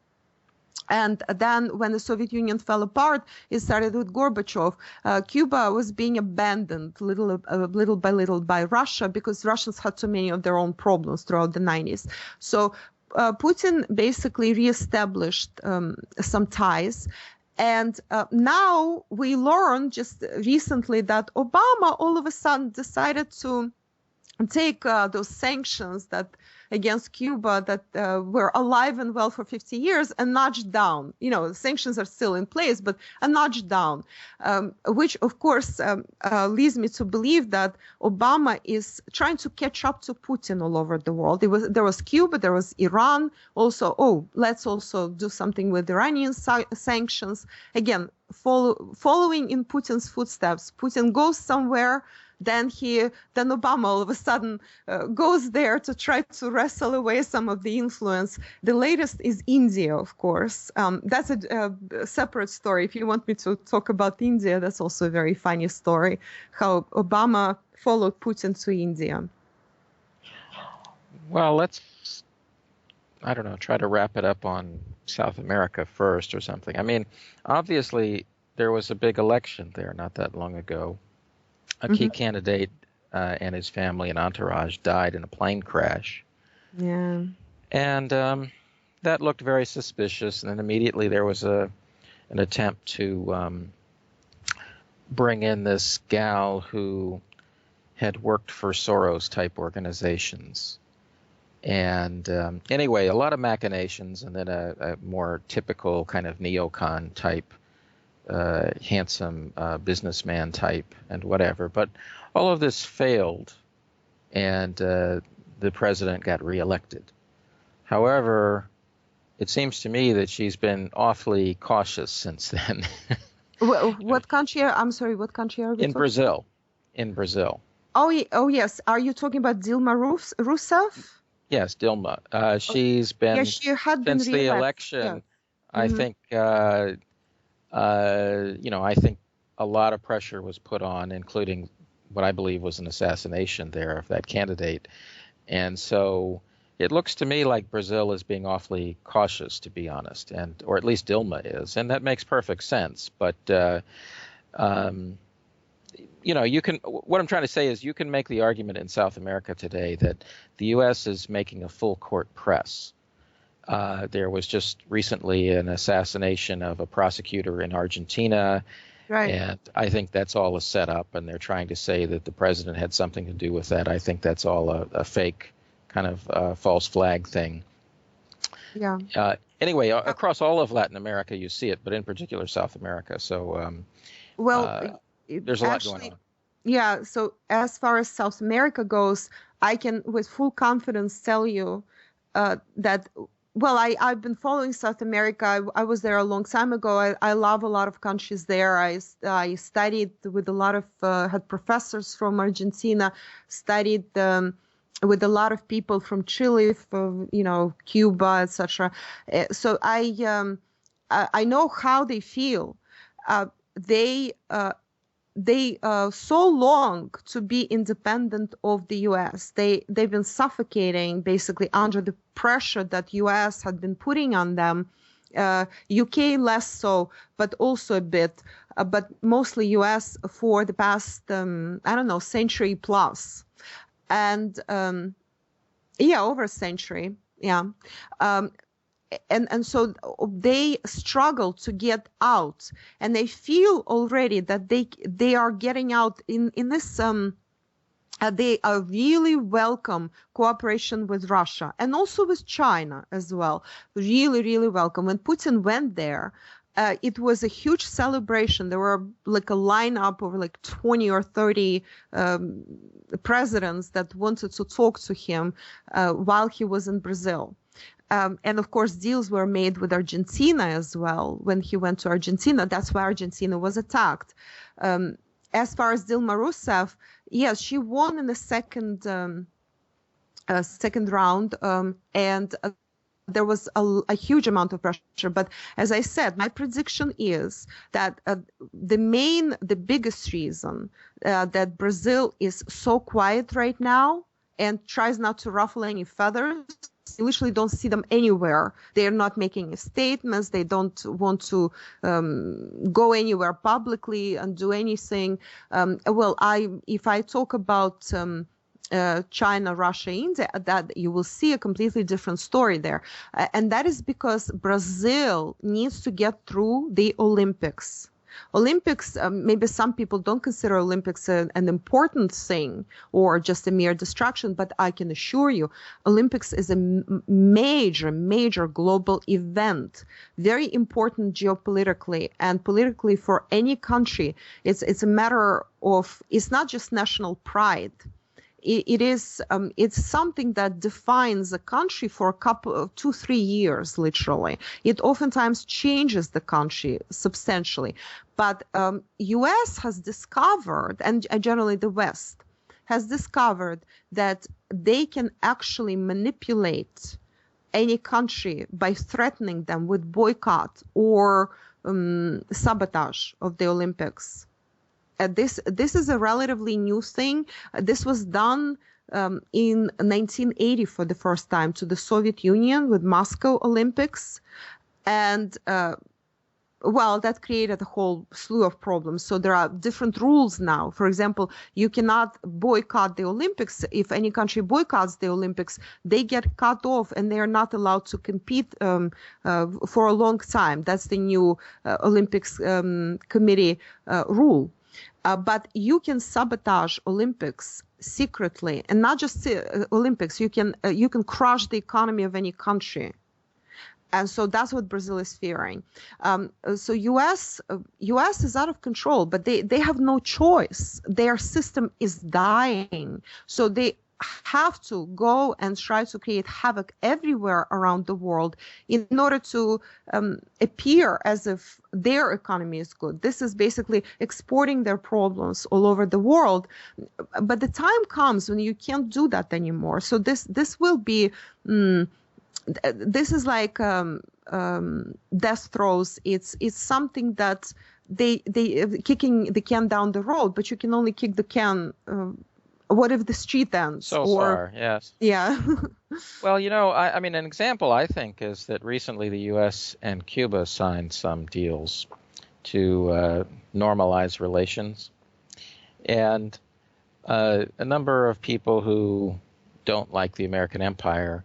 And then when the Soviet Union fell apart, it started with Gorbachev. Cuba was being abandoned little by little by Russia because Russians had too many of their own problems throughout the 90s. So Putin basically reestablished some ties. And now we learned just recently that Obama all of a sudden decided to take those sanctions that against Cuba that were alive and well for 50 years and nudge down. You know, sanctions are still in place, but a nudge down, which of course leads me to believe that Obama is trying to catch up to Putin all over the world. There was Cuba, there was Iran. Also, let's also do something with Iranian sanctions. Again, following in Putin's footsteps. Putin goes somewhere, then Obama all of a sudden goes there to try to wrestle away some of the influence. The latest is India, of course. That's a separate story. If you want me to talk about India, that's also a very funny story, how Obama followed Putin to India. Well, let's, try to wrap it up on South America first or something. I mean, obviously, there was a big election there not that long ago. A key candidate and his family and entourage died in a plane crash. Yeah. And that looked very suspicious. And then immediately there was an attempt to bring in this gal who had worked for Soros-type organizations. And anyway, a lot of machinations, and then a more typical kind of neocon type handsome businessman type and whatever. But all of this failed, and the president got reelected. However, it seems to me that she's been awfully cautious since then. What country? I'm sorry, what country are we in Brazil. In Brazil. Oh, yes. Are you talking about Dilma Rousseff? Yes, Dilma. She's been, she had since been the election, I think, I think a lot of pressure was put on, including what I believe was an assassination there of that candidate. And so it looks to me like Brazil is being awfully cautious, to be honest, or at least Dilma is. And that makes perfect sense. But, what I'm trying to say is you can make the argument in South America today that the U.S. is making a full court press. There was just recently an assassination of a prosecutor in Argentina, right. And I think that's all a setup, and they're trying to say that the president had something to do with that. I think that's all a fake kind of false flag thing. Yeah. Anyway, across all of Latin America, you see it, but in particular South America. So, there's a lot going on. Yeah. So as far as South America goes, I can with full confidence tell you that. Well, I've been following South America. I was there a long time ago. I love a lot of countries there. I studied with a lot of had professors from Argentina, studied with a lot of people from Chile, from Cuba, etc. So I know how they feel. They so long to be independent of the U.S. They've been suffocating basically under the pressure that U.S. had been putting on them. UK less so, but also a bit, but mostly U.S. for the past century plus, and over a century, yeah. And so they struggle to get out, and they feel already that they are getting out in this They really welcome cooperation with Russia and also with China as well. Really, really welcome. When Putin went there, it was a huge celebration. There were like a lineup of like 20 or 30 presidents that wanted to talk to him while he was in Brazil. And of course, deals were made with Argentina as well. When he went to Argentina, that's why Argentina was attacked. As far as Dilma Rousseff, yes, she won in the second round, and there was a huge amount of pressure. But as I said, my prediction is that the biggest reason that Brazil is so quiet right now and tries not to ruffle any feathers, you literally don't see them anywhere. They are not making statements. They don't want to go anywhere publicly and do anything. If I talk about China, Russia, India, that you will see a completely different story there. And that is because Brazil needs to get through the Olympics. Olympics, maybe some people don't consider Olympics an important thing or just a mere distraction, but I can assure you, Olympics is a major, major global event, very important geopolitically and politically for any country. It's a matter of, it's not just national pride. It's something that defines a country for a couple of 2-3 years, literally. It oftentimes changes the country substantially. But US has discovered, and generally the West has discovered, that they can actually manipulate any country by threatening them with boycott or sabotage of the Olympics. This is a relatively new thing. This was done in 1980 for the first time to the Soviet Union with Moscow Olympics. And, that created a whole slew of problems. So there are different rules now. For example, you cannot boycott the Olympics. If any country boycotts the Olympics, they get cut off and they are not allowed to compete for a long time. That's the new Olympics committee rule. But you can sabotage Olympics secretly, and not just Olympics. You can crush the economy of any country, and so that's what Brazil is fearing. So U.S. is out of control, but they have no choice. Their system is dying, so they have to go and try to create havoc everywhere around the world in order to appear as if their economy is good. This is basically exporting their problems all over the world. But the time comes when you can't do that anymore. So this will be, this is like death throes. It's something that they kicking the can down the road, but you can only kick the can what if the street ends? So far, yes. Yeah. Well, I mean, an example, I think, is that recently the U.S. and Cuba signed some deals to normalize relations. And a number of people who don't like the American empire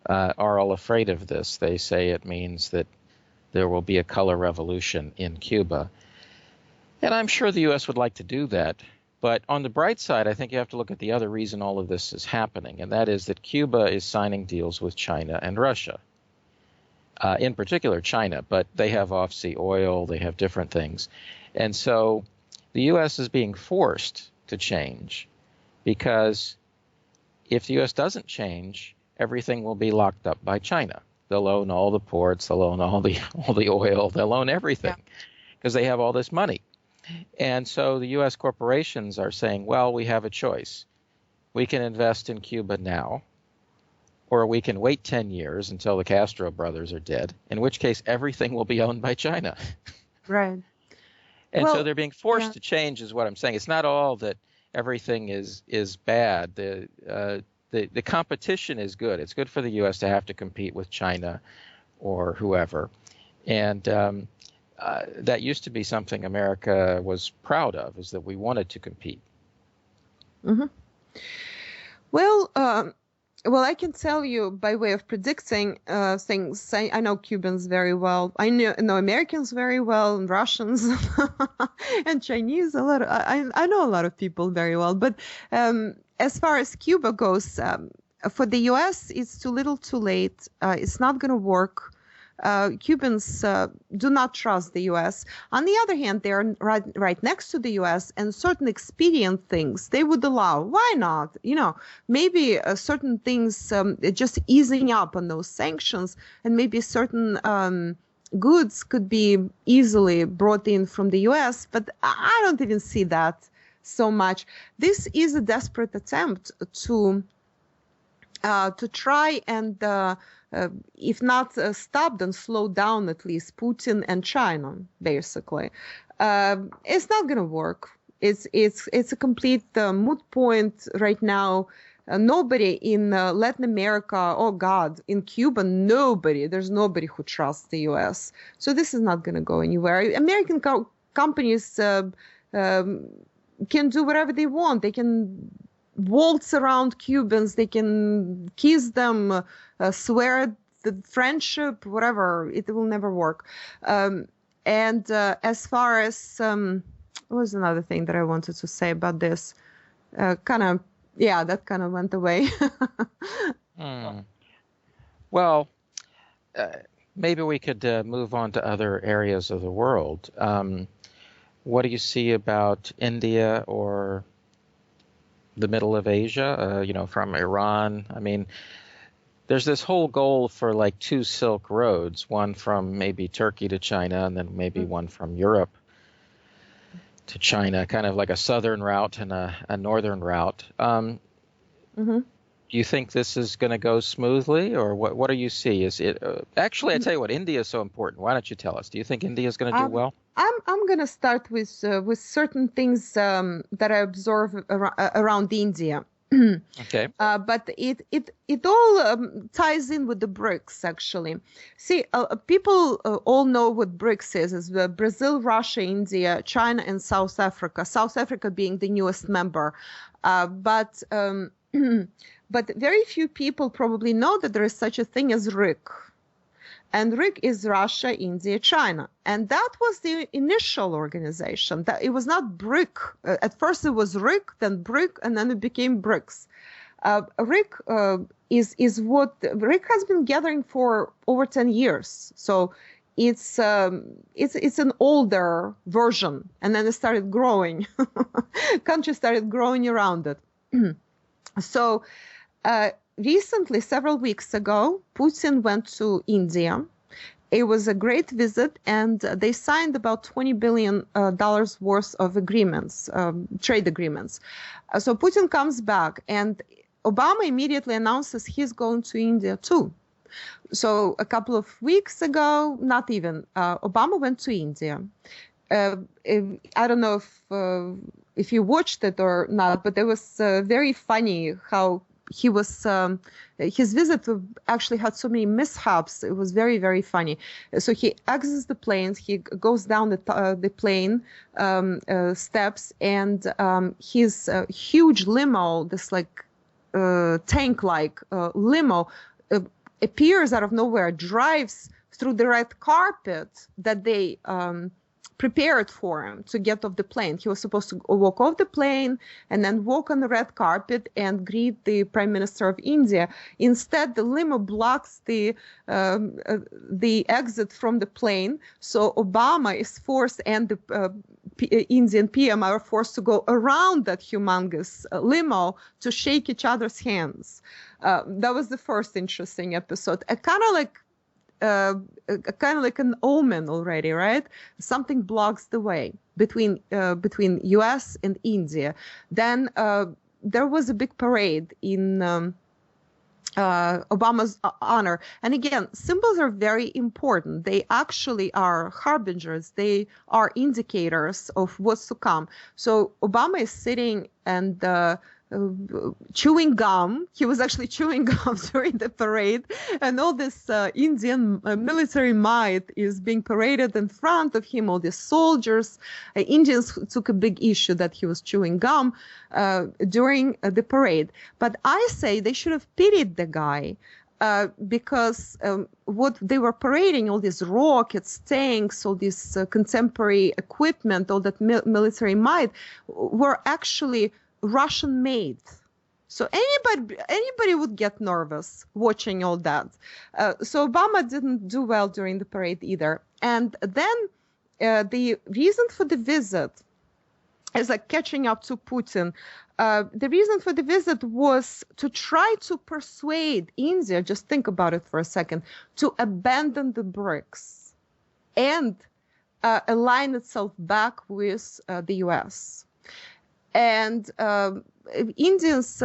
are all afraid of this. They say it means that there will be a color revolution in Cuba. And I'm sure the U.S. would like to do that. But on the bright side, I think you have to look at the other reason all of this is happening, and that is that Cuba is signing deals with China and Russia, in particular China, but they have off-sea oil, they have different things. And so the U.S. is being forced to change because if the U.S. doesn't change, everything will be locked up by China. They'll own all the ports, they'll own all the oil, they'll own everything because they have all this money. And so the U.S. corporations are saying, well, we have a choice. We can invest in Cuba now, or we can wait 10 years until the Castro brothers are dead, in which case everything will be owned by China. Right. And so they're being forced to change is what I'm saying. It's not all that everything is bad. The competition is good. It's good for the U.S. to have to compete with China or whoever. And that used to be something America was proud of, is that we wanted to compete. Mm-hmm. Well, I can tell you by way of predicting things. I know Cubans very well. I know Americans very well, and Russians and Chinese. I know a lot of people very well. But as far as Cuba goes, for the U.S., it's too little too late. It's not going to work. Cubans do not trust the U.S. On the other hand, they are right next to the U.S. and certain expedient things they would allow. Why not? Maybe certain things, just easing up on those sanctions, and maybe certain goods could be easily brought in from the U.S. But I don't even see that so much. This is a desperate attempt to try and if not stop, then slow down at least Putin and China, basically. It's not going to work. It's a complete moot point right now. Nobody in Latin America, oh God, in Cuba, there's nobody who trusts the U.S. So this is not going to go anywhere. American companies can do whatever they want. They can waltz around Cubans, they can kiss them, swear the friendship, whatever. It will never work. And as far as what was another thing that I wanted to say about this? That kind of went away. Well, maybe we could move on to other areas of the world. What do you see about India or the middle of Asia, from Iran? I mean, there's this whole goal for like 2 Silk Roads, one from maybe Turkey to China, and then maybe one from Europe to China, kind of like a southern route and a northern route. Do you think this is going to go smoothly, or what do you see? Is it actually? I tell you what, India is so important. Why don't you tell us? Do you think India is going to do well? I'm going to start with certain things that I observe around India. Okay. But it all ties in with the BRICS, actually. See, people all know what BRICS is Brazil, Russia, India, China, and South Africa. South Africa being the newest member. But very few people probably know that there is such a thing as RIC. And RIC is Russia, India, China. And that was the initial organization. That it was not BRIC. At first it was RIC, then BRIC, and then it became BRICS. RIC is what RIC has been gathering for over 10 years. So it's an older version. And then it started growing. Countries started growing around it. So recently, several weeks ago, Putin went to India. It was a great visit, and they signed about $20 billion worth of agreements, trade agreements. So Putin comes back, and Obama immediately announces he's going to India too. So a couple of weeks ago, not even, Obama went to India. I don't know if you watched it or not, but it was very funny how he was, his visit actually had so many mishaps. It was very, very funny. So he exits the planes, he goes down the plane steps, and his huge limo, this like tank-like limo, appears out of nowhere, drives through the red carpet that they prepared for him to get off the plane. He was supposed to walk off the plane and then walk on the red carpet and greet the Prime Minister of India. Instead, the limo blocks the exit from the plane. So Obama is forced, and the Indian PM are forced to go around that humongous limo to shake each other's hands. That was the first interesting episode. Kind of like an omen already, right? Something blocks the way between U.S. and India. Then there was a big parade in Obama's honor. And again, symbols are very important. They actually are harbingers. They are indicators of what's to come. So Obama is sitting and chewing gum. He was actually chewing gum during the parade, and all this Indian military might is being paraded in front of him. All these soldiers, Indians took a big issue that he was chewing gum during the parade. But I say they should have pitied the guy. Because what they were parading, all these rockets, tanks, all this contemporary equipment, all that military might, were actually Russian-made. So anybody would get nervous watching all that. So Obama didn't do well during the parade either. And then the reason for the visit is like catching up to Putin. The reason for the visit was to try to persuade India, just think about it for a second, to abandon the BRICS and align itself back with the US. And Indians,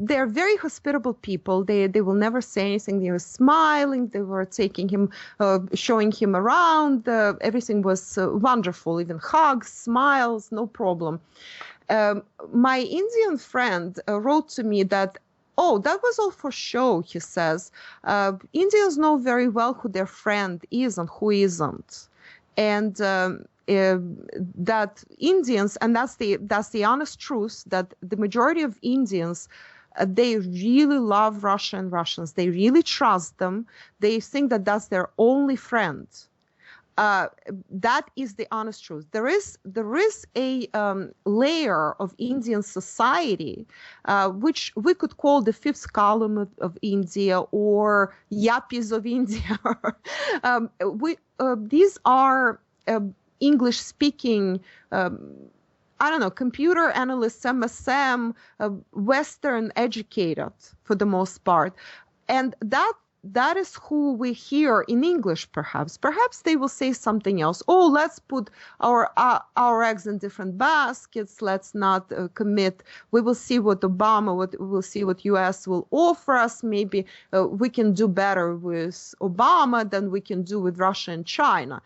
they're very hospitable people. They will never say anything. They were smiling. They were taking him, showing him around. Everything was wonderful, even hugs, smiles, no problem. My Indian friend wrote to me that, oh, that was all for show, he says. Indians know very well who their friend is and who isn't. And that Indians, and that's the honest truth, that the majority of Indians, they really love Russia and Russians. They really trust them. They think that that's their only friend. That is the honest truth. There is a layer of Indian society, which we could call the fifth column of India or yuppies of India. These are English-speaking, computer analysts, MSM, Western educated for the most part. And that is who we hear in English, perhaps. Perhaps they will say something else. Oh, let's put our eggs in different baskets. Let's not commit. We will see what we'll see what US will offer us. Maybe we can do better with Obama than we can do with Russia and China.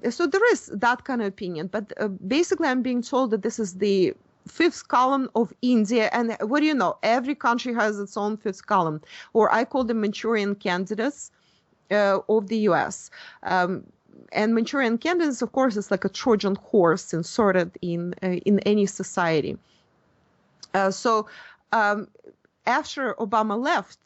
So there is that kind of opinion. But basically, I'm being told that this is the fifth column of India. And what do you know? Every country has its own fifth column. Or I call them Manchurian candidates of the US. And Manchurian candidates, of course, is like a Trojan horse inserted in any society. So after Obama left,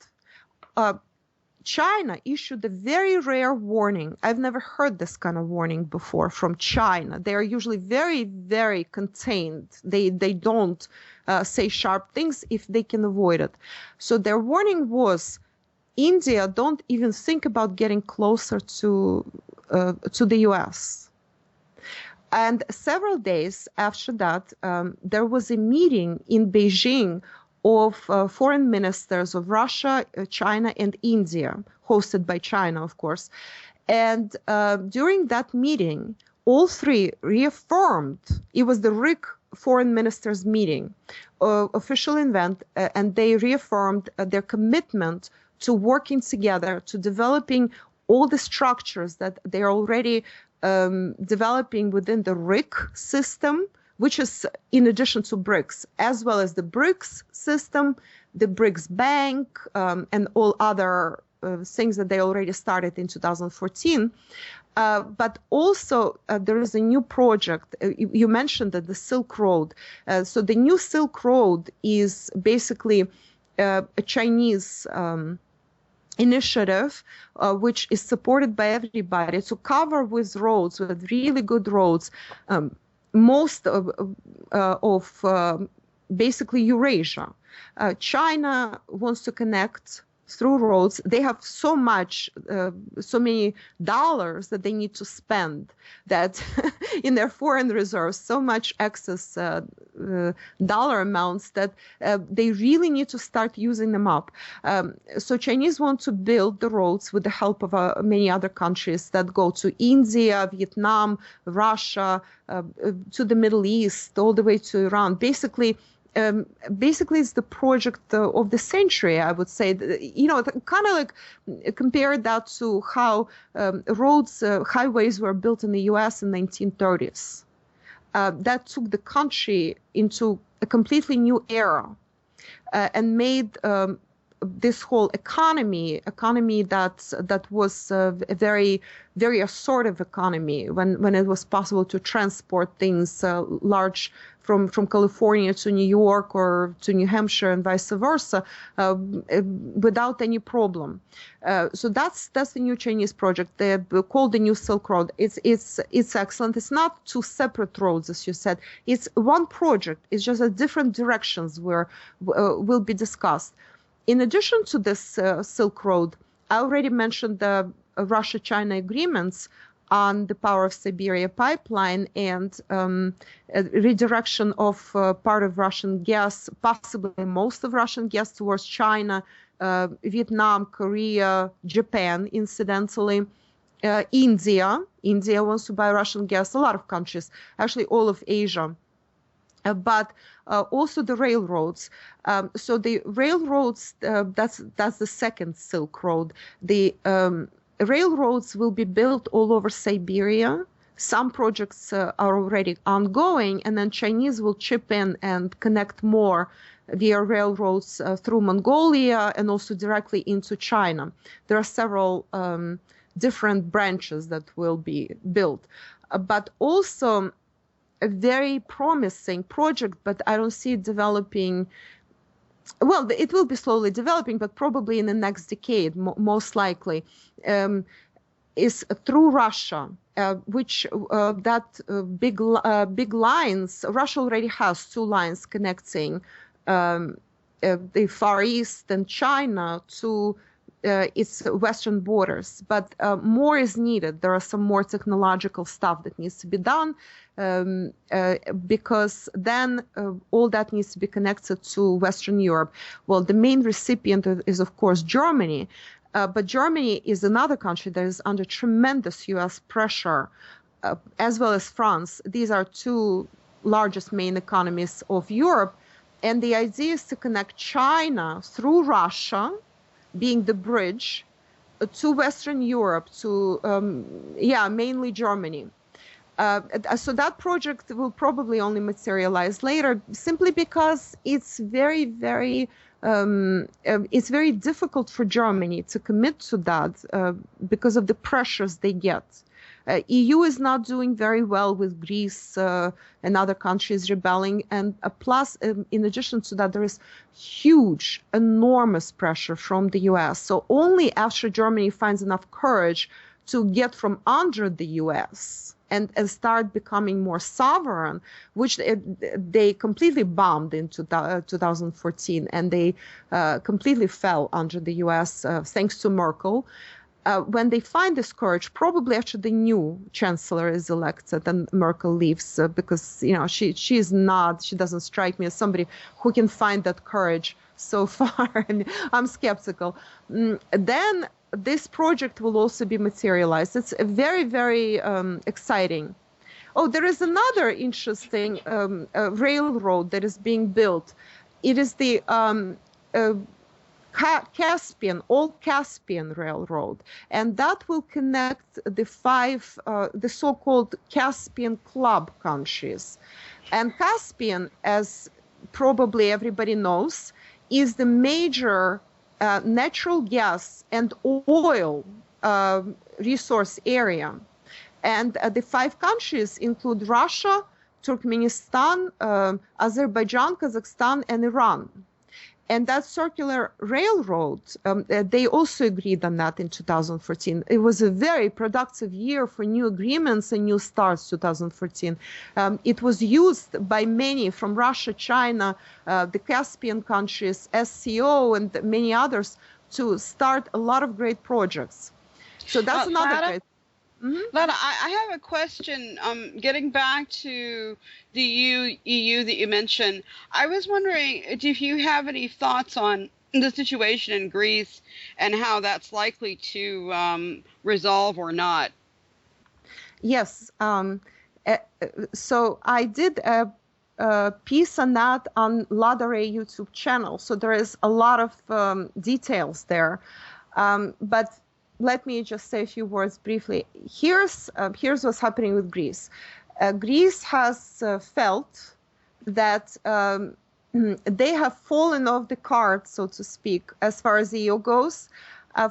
China issued a very rare warning. I've never heard this kind of warning before from China. They are usually very, very contained. They don't say sharp things if they can avoid it. So their warning was, India, don't even think about getting closer to the US. And several days after that, there was a meeting in Beijing of foreign ministers of Russia, China, and India, hosted by China, of course. And during that meeting, all three reaffirmed, it was the RIC foreign ministers meeting, official event, and they reaffirmed their commitment to working together, to developing all the structures that they're already developing within the RIC system, which is in addition to BRICS, as well as the BRICS system, the BRICS Bank, and all other things that they already started in 2014. But also there is a new project. You mentioned that the Silk Road. So the new Silk Road is basically a Chinese initiative, which is supported by everybody to cover with roads, with really good roads, most of basically Eurasia. China wants to connect through roads. They have so many dollars that they need to spend, that in their foreign reserves, so much excess dollar amounts that they really need to start using them up. So Chinese want to build the roads with the help of many other countries that go to India, Vietnam, Russia, to the Middle East, all the way to Iran. Basically, it's the project of the century, I would say. You know, kind of like compare that to how highways were built in the US in the 1930s. That took the country into a completely new era and made this whole economy that was a very assortive economy when it was possible to transport things large from California to New York or to New Hampshire and vice versa without any problem. So that's the new Chinese project. They called the New Silk Road. It's excellent. It's not two separate roads, as you said. It's one project. It's just at different directions where will be discussed. In addition to this Silk Road, I already mentioned the Russia-China agreements on the Power of Siberia pipeline and redirection of part of Russian gas, possibly most of Russian gas towards China, Vietnam, Korea, Japan, incidentally. India wants to buy Russian gas, a lot of countries, actually all of Asia. But also the railroads. So the railroads, that's the second Silk Road. The railroads will be built all over Siberia. Some projects are already ongoing, and then Chinese will chip in and connect more via railroads through Mongolia and also directly into China. There are several different branches that will be built, but also a very promising project, but I don't see it developing. Well, it will be slowly developing, but probably in the next decade, most likely, is through Russia, which big lines. Russia already has two lines connecting the Far East and China to its western borders, but more is needed. There are some more technological stuff that needs to be done because then all that needs to be connected to Western Europe. Well, the main recipient is, of course, Germany, but Germany is another country that is under tremendous U.S. pressure, as well as France. These are two largest main economies of Europe, and the idea is to connect China through Russia, being the bridge to Western Europe, to mainly Germany. So that project will probably only materialize later, simply because it's very difficult for Germany to commit to that because of the pressures they get. EU is not doing very well with Greece and other countries rebelling, and plus, in addition to that, there is huge, enormous pressure from the US. So only after Germany finds enough courage to get from under the US and start becoming more sovereign, which they completely bombed in 2014, and they completely fell under the US thanks to Merkel. When they find this courage, probably after the new chancellor is elected and Merkel leaves, because she doesn't strike me as somebody who can find that courage so far. I'm skeptical. Then this project will also be materialized. It's very exciting. Oh, there is another interesting railroad that is being built. It is the All-Caspian Railroad, and that will connect the the so-called Caspian Club countries. And Caspian, as probably everybody knows, is the major natural gas and oil resource area. And the 5 countries include Russia, Turkmenistan, Azerbaijan, Kazakhstan, and Iran. And that circular railroad, they also agreed on that in 2014. It was a very productive year for new agreements and new starts, 2014. It was used by many from Russia, China, the Caspian countries, SCO, and many others to start a lot of great projects. So that's another Lada, great. Mm-hmm. Lada, I have a question. Getting back to the EU that you mentioned, I was wondering if you have any thoughts on the situation in Greece and how that's likely to resolve or not. Yes. So I did a piece on that on Lada YouTube channel. So there is a lot of details there. But let me just say a few words briefly. Here's what's happening with Greece. Greece has felt that they have fallen off the cart, so to speak, as far as the EU goes.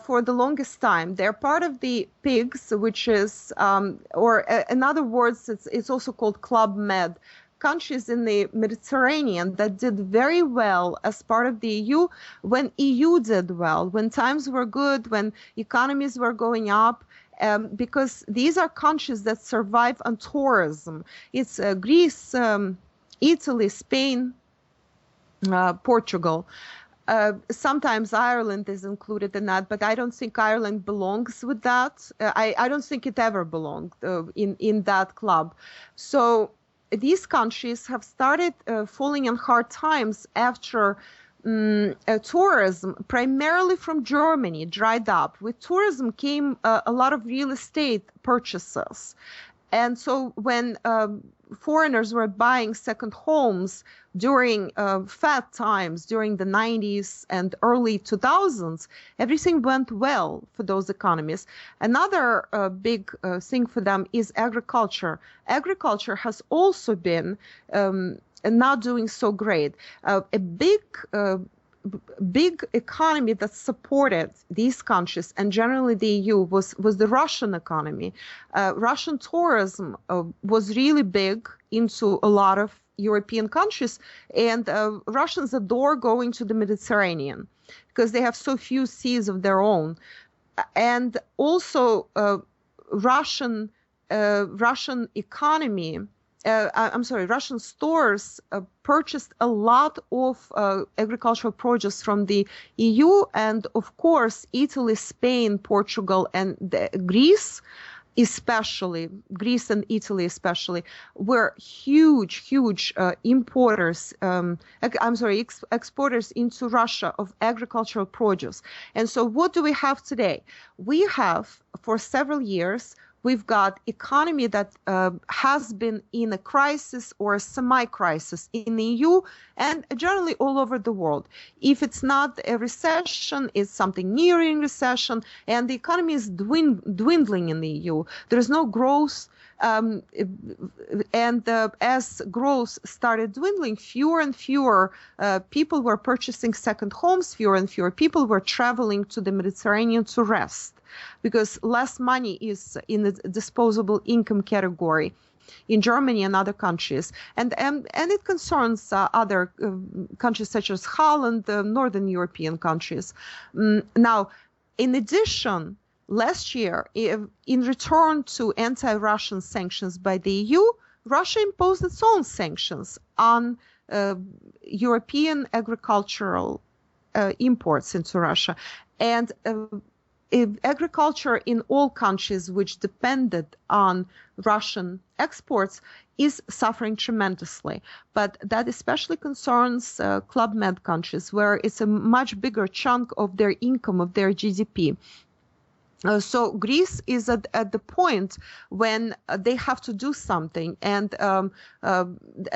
For the longest time, they're part of the PIGS, which is, in other words, it's also called Club Med, countries in the Mediterranean that did very well as part of the EU when EU did well, when times were good, when economies were going up. Because these are countries that survive on tourism. It's Greece, Italy, Spain, Portugal. Sometimes Ireland is included in that, but I don't think Ireland belongs with that. I don't think it ever belonged in that club. So these countries have started falling in hard times after tourism, primarily from Germany, dried up. With tourism came a lot of real estate purchases. And so when foreigners were buying second homes during fat times, during the 90s and early 2000s, everything went well for those economies. Another big thing for them is agriculture. Agriculture has also been not doing so great. A big economy that supported these countries and generally the EU was the Russian economy. Russian tourism was really big into a lot of European countries, and Russians adore going to the Mediterranean because they have so few seas of their own. And also Russian economy, Russian stores purchased a lot of agricultural produce from the EU, and of course Italy, Spain, Portugal, and Greece and Italy especially, were huge importers, exporters into Russia of agricultural produce. And so what do we have today? We have, for several years, we've got economy that has been in a crisis or a semi-crisis in the EU and generally all over the world. If it's not a recession, it's something nearing recession, and the economy is dwindling in the EU. There's no growth. As growth started dwindling, fewer and fewer people were purchasing second homes, fewer and fewer people were traveling to the Mediterranean to rest, because less money is in the disposable income category in Germany and other countries. And it concerns other countries such as Holland, Northern European countries. Now, in addition, last year, in return to anti-Russian sanctions by the EU, Russia imposed its own sanctions on European agricultural imports into Russia. And agriculture in all countries which depended on Russian exports is suffering tremendously. But that especially concerns Club Med countries, where it's a much bigger chunk of their income, of their GDP. So Greece is at the point when they have to do something, and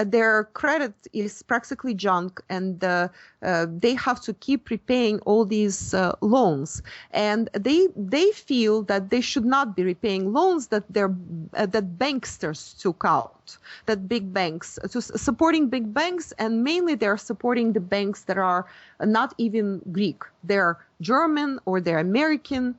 their credit is practically junk, and they have to keep repaying all these loans. And they feel that they should not be repaying loans that that banksters took out, that big banks, supporting big banks, and mainly they're supporting the banks that are not even Greek. They're German or they're American.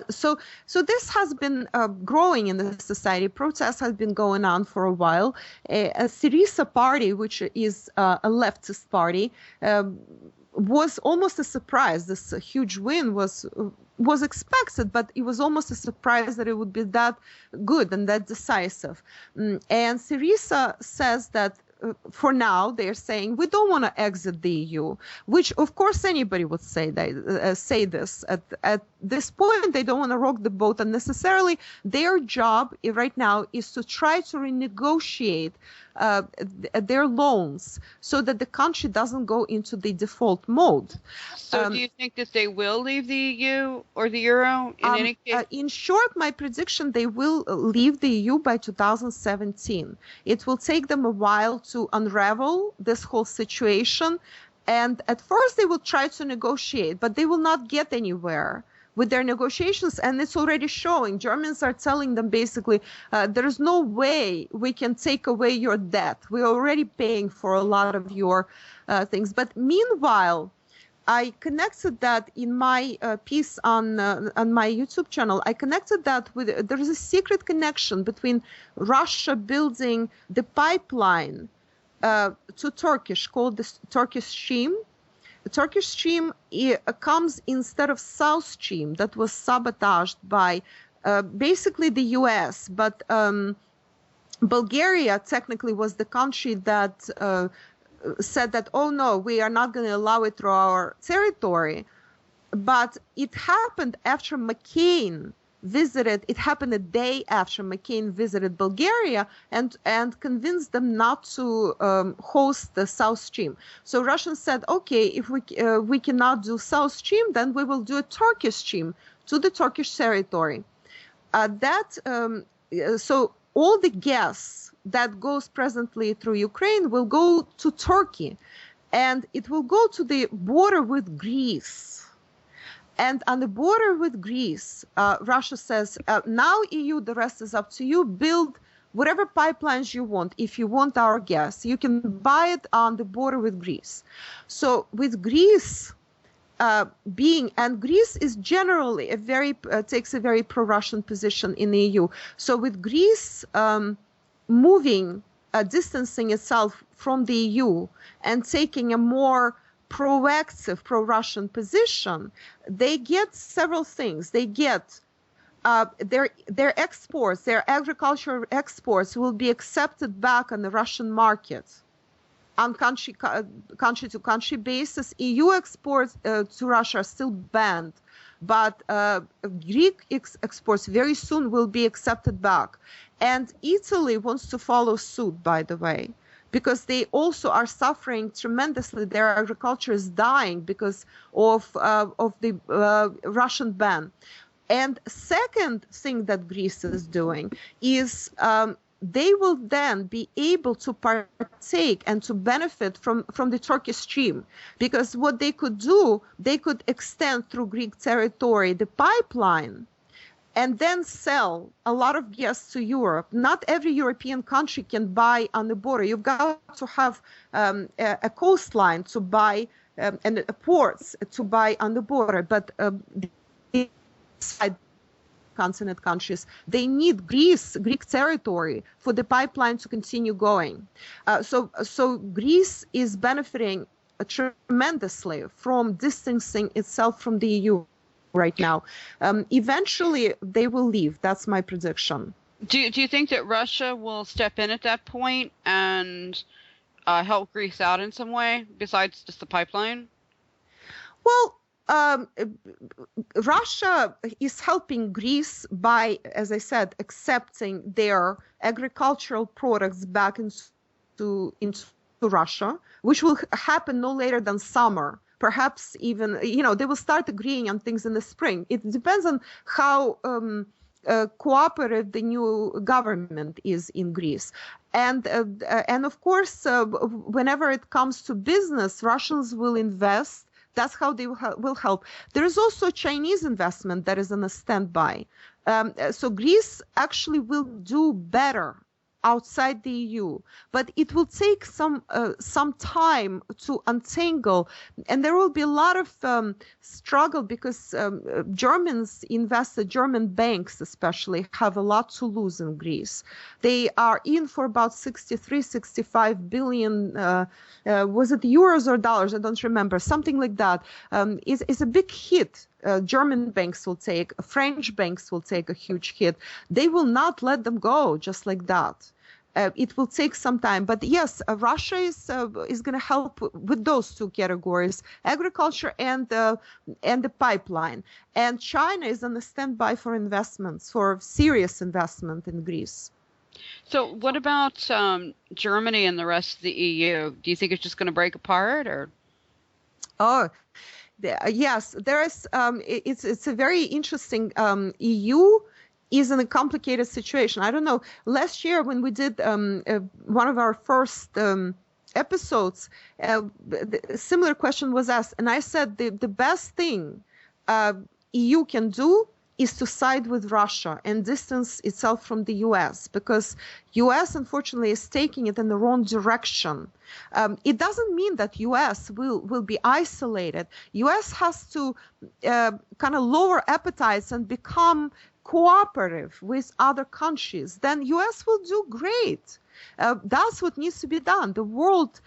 So this has been growing in the society. Protests have been going on for a while. A Syriza party, which is a leftist party, was almost a surprise. This huge win was expected, but it was almost a surprise that it would be that good and that decisive. And Syriza says that for now, they're saying we don't want to exit the EU, which of course anybody would say this. At this point, they don't want to rock the boat unnecessarily. Their job right now is to try to renegotiate their loans so that the country doesn't go into the default mode. So do you think that they will leave the EU or the Euro in any case? In short, my prediction, they will leave the EU by 2017. It will take them a while to unravel this whole situation. And at first they will try to negotiate, but they will not get anywhere with their negotiations, and it's already showing. Germans are telling them basically, there is no way we can take away your debt. We're already paying for a lot of your things. But meanwhile, I connected that in my piece on my YouTube channel. I connected that with, there is a secret connection between Russia building the pipeline to Turkish, called the Turkish Stream. The Turkish Stream comes instead of South Stream that was sabotaged by basically the US, but Bulgaria technically was the country that said that, oh no, we are not going to allow it through our territory. But it happened after McCain visited, it happened a day after McCain visited Bulgaria and convinced them not to host the South Stream. So Russians said, okay, if we cannot do South Stream, then we will do a Turkish Stream to the Turkish territory. So all the gas that goes presently through Ukraine will go to Turkey, and it will go to the border with Greece. And on the border with Greece, Russia says, now EU, the rest is up to you. Build whatever pipelines you want. If you want our gas, you can buy it on the border with Greece. So with Greece and Greece is generally takes a very pro-Russian position in the EU. So with Greece moving, distancing itself from the EU and taking a more proactive pro-Russian position, they get several things. They get their exports, their agricultural exports will be accepted back on the Russian market on country-to-country basis. EU exports to Russia are still banned, but Greek exports very soon will be accepted back. And Italy wants to follow suit, by the way, because they also are suffering tremendously. Their agriculture is dying because of the Russian ban. And second thing that Greece is doing is they will then be able to partake and to benefit from the Turkish Stream, because what they could do, they could extend through Greek territory the pipeline and then sell a lot of gas to Europe. Not every European country can buy on the border. You've got to have a coastline to buy and ports to buy on the border. But the continent countries, they need Greek territory for the pipeline to continue going. So Greece is benefiting tremendously from distancing itself from the EU right now. Eventually, they will leave. That's my prediction. Do you think that Russia will step in at that point and help Greece out in some way besides just the pipeline? Well, Russia is helping Greece by, as I said, accepting their agricultural products back into Russia, which will happen no later than summer. Perhaps even, they will start agreeing on things in the spring. It depends on how cooperative the new government is in Greece. And of course, whenever it comes to business, Russians will invest. That's how they will help. There is also Chinese investment that is on a standby. So Greece actually will do better outside the EU, but it will take some time to untangle, and there will be a lot of struggle because Germans invested, German banks especially, have a lot to lose in Greece. They are in for about 65 billion, was it euros or dollars? I don't remember, something like that. It's a big hit. German banks will take, French banks will take a huge hit. They will not let them go just like that. It will take some time, but yes, Russia is going to help with those two categories: agriculture and the pipeline. And China is on the standby for investments, for serious investment in Greece. So, what about Germany and the rest of the EU? Do you think it's just going to break apart, or? Oh, yes, there is. It's a very interesting EU. Is in a complicated situation. I don't know. Last year when we did one of our first episodes, a similar question was asked, and I said the best thing EU can do is to side with Russia and distance itself from the US, because US unfortunately is taking it in the wrong direction. It doesn't mean that US will be isolated. US has to kind of lower appetites and become cooperative with other countries. Then US will do great. That's what needs to be done. The world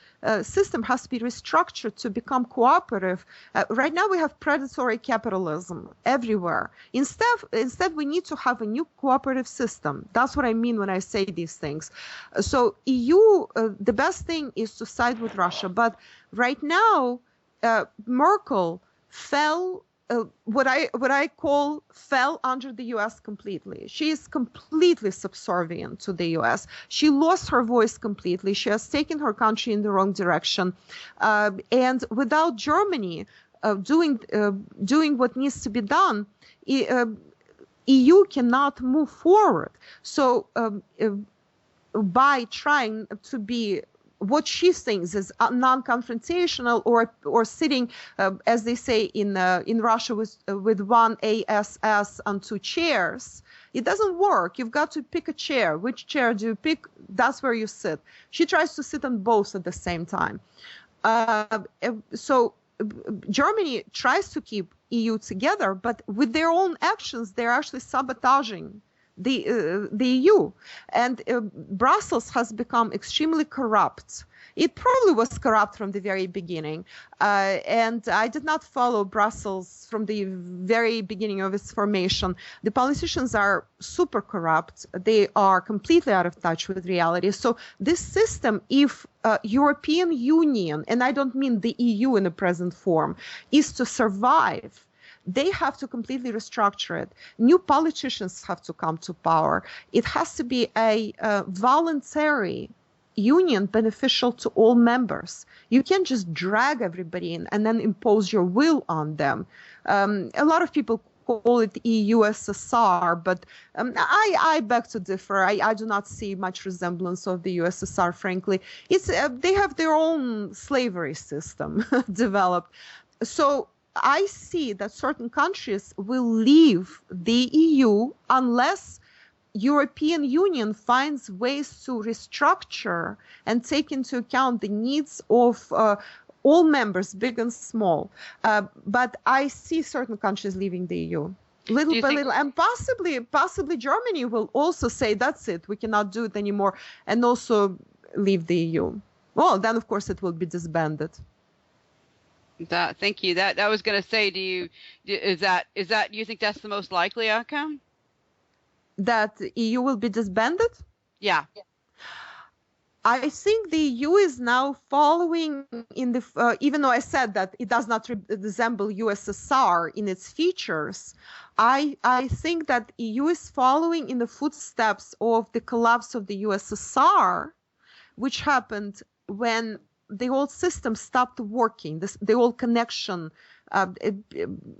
system has to be restructured to become cooperative. Right now we have predatory capitalism everywhere. Instead we need to have a new cooperative system. That's what I mean when I say these things. So EU, the best thing is to side with Russia. But right now, Merkel fell. What I call fell under the U.S. completely. She is completely subservient to the U.S. She lost her voice completely. She has taken her country in the wrong direction, and without Germany doing what needs to be done, EU cannot move forward. So by trying to be what she thinks is non-confrontational, or sitting, as they say in Russia, with one ASS on two chairs, it doesn't work. You've got to pick a chair. Which chair do you pick? That's where you sit. She tries to sit on both at the same time. So Germany tries to keep EU together, but with their own actions, they're actually sabotaging the EU, and Brussels has become extremely corrupt. It probably was corrupt from the very beginning, and I did not follow Brussels from the very beginning of its formation. The politicians are super corrupt. They are completely out of touch with reality. So this system, if European Union, and I don't mean the EU in the present form, is to survive, they have to completely restructure it. New politicians have to come to power. It has to be a voluntary union beneficial to all members. You can't just drag everybody in and then impose your will on them. A lot of people call it EU-SSR, but I beg to differ. I do not see much resemblance of the USSR, frankly. They have their own slavery system developed. So I see that certain countries will leave the EU unless European Union finds ways to restructure and take into account the needs of all members, big and small. But I see certain countries leaving the EU. Little by little, and possibly Germany will also say, that's it, we cannot do it anymore, and also leave the EU. Well, then of course it will be disbanded. Thank you. That I was going to say, do you think that's the most likely outcome? That EU will be disbanded? Yeah. I think the EU is now following in the, even though I said that it does not resemble USSR in its features, I think that EU is following in the footsteps of the collapse of the USSR, which happened when the old system stopped working, the old connection.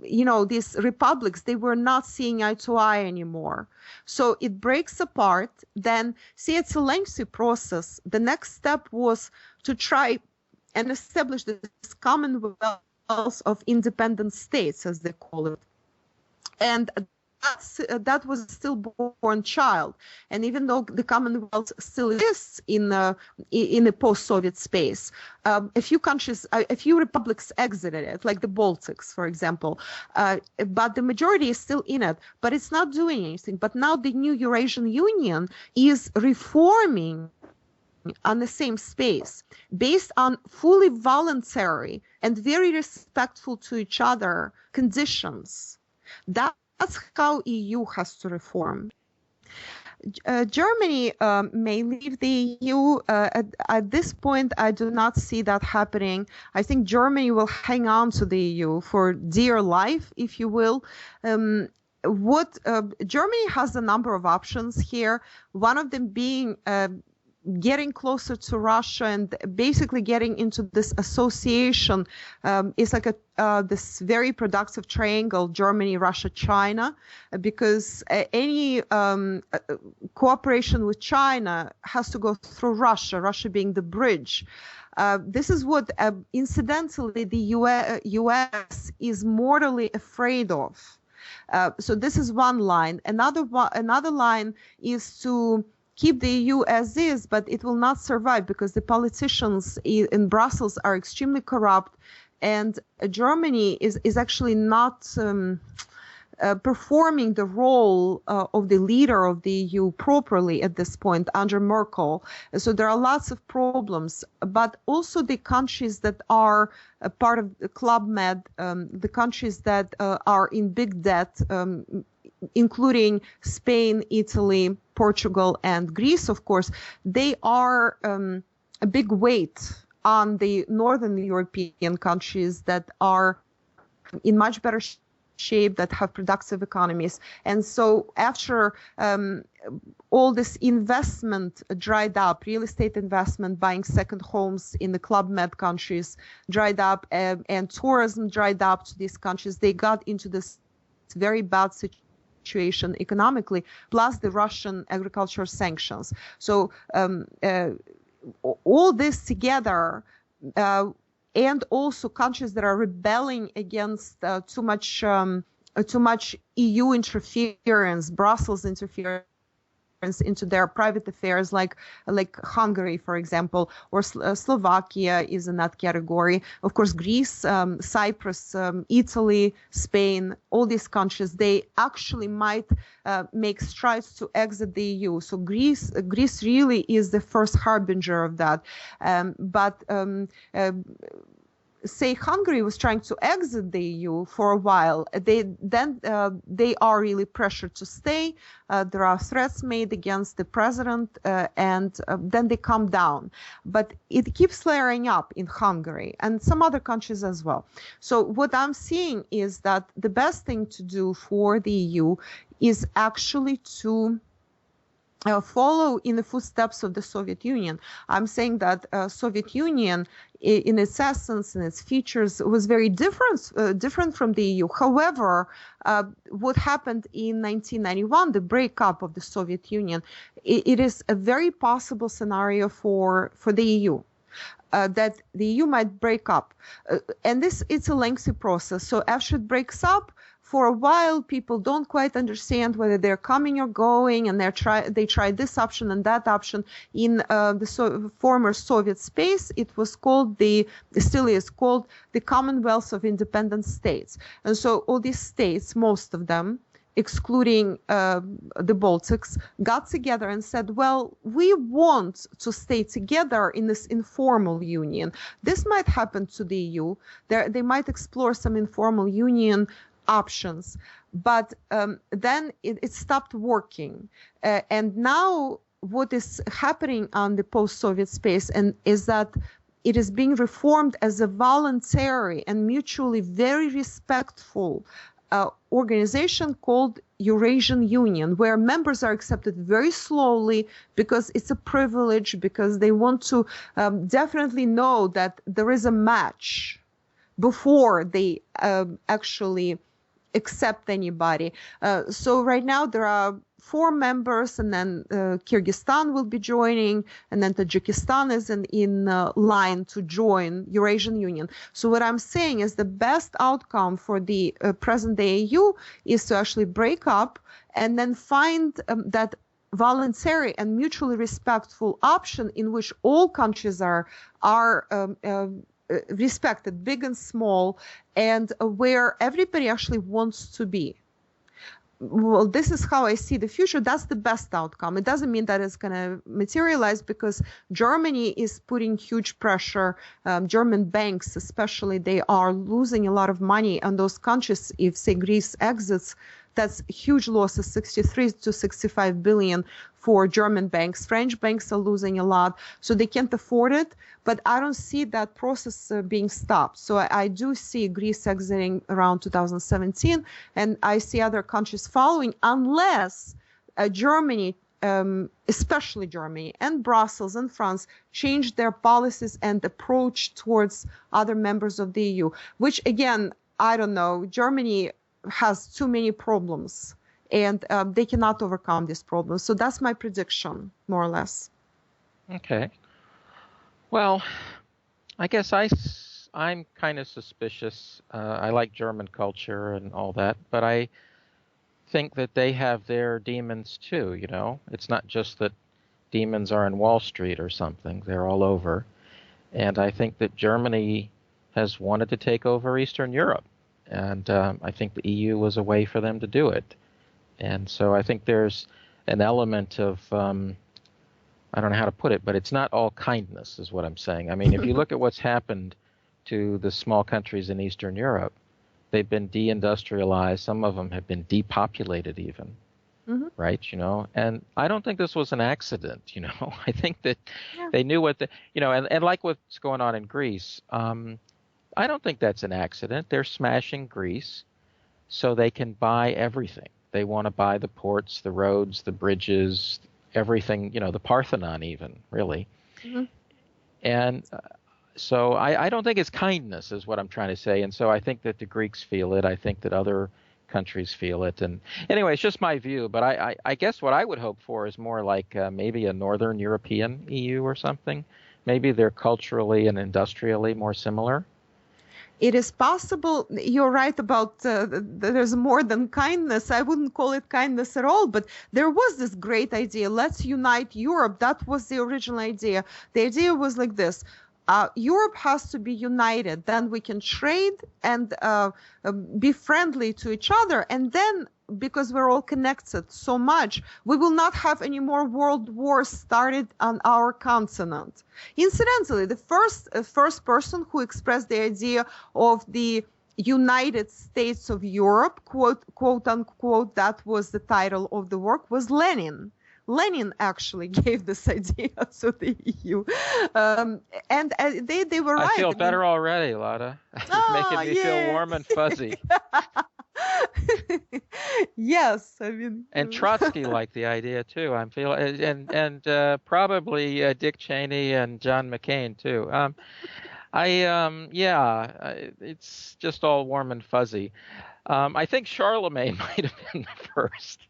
These republics, they were not seeing eye to eye anymore. So it breaks apart. Then, see, it's a lengthy process. The next step was to try and establish this Commonwealth of independent states, as they call it. And that was a stillborn child. And even though the Commonwealth still exists in a post-Soviet space, a few republics exited it, like the Baltics, for example. But the majority is still in it, but it's not doing anything. But now the new Eurasian Union is reforming on the same space based on fully voluntary and very respectful to each other conditions. That's how EU has to reform. Germany may leave the EU. At this point, I do not see that happening. I think Germany will hang on to the EU for dear life, if you will. Germany has a number of options here, one of them being getting closer to Russia and basically getting into this association. Is like this very productive triangle, Germany, Russia, China, because any cooperation with China has to go through Russia being the bridge. This is what, incidentally, the US is mortally afraid of. So this is one line. Another line is to keep the EU as is, but it will not survive because the politicians in Brussels are extremely corrupt, and Germany is actually not performing the role of the leader of the EU properly at this point under Merkel. So there are lots of problems, but also the countries that are a part of the Club Med, the countries that are in big debt, including Spain, Italy, Portugal, and Greece, of course, they are a big weight on the northern European countries that are in much better shape, that have productive economies. And so after all this investment dried up, real estate investment, buying second homes in the Club Med countries dried up, and tourism dried up to these countries, they got into this very bad situation economically, plus the Russian agricultural sanctions. So all this together, and also countries that are rebelling against too much EU interference, Brussels interference into their private affairs, like Hungary, for example, or Slovakia is in that category. Of course, Greece, Cyprus, Italy, Spain, all these countries, they actually might make strides to exit the EU. So Greece really is the first harbinger of that. Say Hungary was trying to exit the EU for a while. They are really pressured to stay. There are threats made against the president, and then they calm down. But it keeps flaring up in Hungary and some other countries as well. So what I'm seeing is that the best thing to do for the EU is actually to follow in the footsteps of the Soviet Union. I'm saying that Soviet Union, in its essence and its features, was very different from the EU. However, what happened in 1991, the breakup of the Soviet Union, it is a very possible scenario for the EU. That the EU might break up, and it's a lengthy process. So after it breaks up, for a while, people don't quite understand whether they're coming or going, and they try this option and that option. In the former Soviet space, it was called still is called the Commonwealth of Independent States. And so all these states, most of them, excluding the Baltics, got together and said, well, we want to stay together in this informal union. This might happen to the EU. They might explore some informal union options, but then it stopped working. And now what is happening on the post-Soviet space is that it is being reformed as a voluntary and mutually very respectful organization called Eurasian Union, where members are accepted very slowly because it's a privilege, because they want to definitely know that there is a match before they actually accept anybody. So right now there are 4 members, and then Kyrgyzstan will be joining, and then Tajikistan is in line to join Eurasian Union. So what I'm saying is the best outcome for the present-day EU is to actually break up and then find that voluntary and mutually respectful option in which all countries are respected, big and small, and where everybody actually wants to be. Well, this is how I see the future. That's the best outcome. It doesn't mean that it's going to materialize, because Germany is putting huge pressure. German banks, especially, they are losing a lot of money on those countries. If, say, Greece exits, that's huge losses, 63 to 65 billion for German banks. French banks are losing a lot, so they can't afford it. But I don't see that process being stopped. So I do see Greece exiting around 2017, and I see other countries following, unless Germany, especially Germany and Brussels and France, change their policies and approach towards other members of the EU, which, again, I don't know. Germany has too many problems, and they cannot overcome these problems. So that's my prediction, more or less. Okay. Well, I guess I'm kind of suspicious. I like German culture and all that, but I think that they have their demons too, you know. It's not just that demons are in Wall Street or something. They're all over. And I think that Germany has wanted to take over Eastern Europe. And I think the EU was a way for them to do it. And so I think there's an element of, I don't know how to put it, but it's not all kindness is what I'm saying. I mean, if you look at what's happened to the small countries in Eastern Europe, they've been deindustrialized. Some of them have been depopulated even, right? You know, and I don't think this was an accident, you know. I think that they knew what the, you know, and like what's going on in Greece, I don't think that's an accident. They're smashing Greece so they can buy everything. They want to buy the ports, the roads, the bridges, everything, you know, the Parthenon even, really. And so I don't think it's kindness is what I'm trying to say. And so I think that the Greeks feel it. I think that other countries feel it. And anyway, it's just my view. But I guess what I would hope for is more like maybe a Northern European EU or something. Maybe they're culturally and industrially more similar. It is possible. You're right about there's more than kindness. I wouldn't call it kindness at all, but there was this great idea. Let's unite Europe. That was the original idea. The idea was like this. Europe has to be united. Then we can trade and be friendly to each other. And then, because we're all connected so much, we will not have any more world wars started on our continent. Incidentally, the first person who expressed the idea of the United States of Europe, quote unquote, that was the title of the work, was Lenin. Lenin actually gave this idea to the EU, and they were right. I feel better already, Lada. You're making me feel warm and fuzzy. Yes, I mean. And Trotsky liked the idea too. I'm feeling, and probably Dick Cheney and John McCain too. It's just all warm and fuzzy. I think Charlemagne might have been the first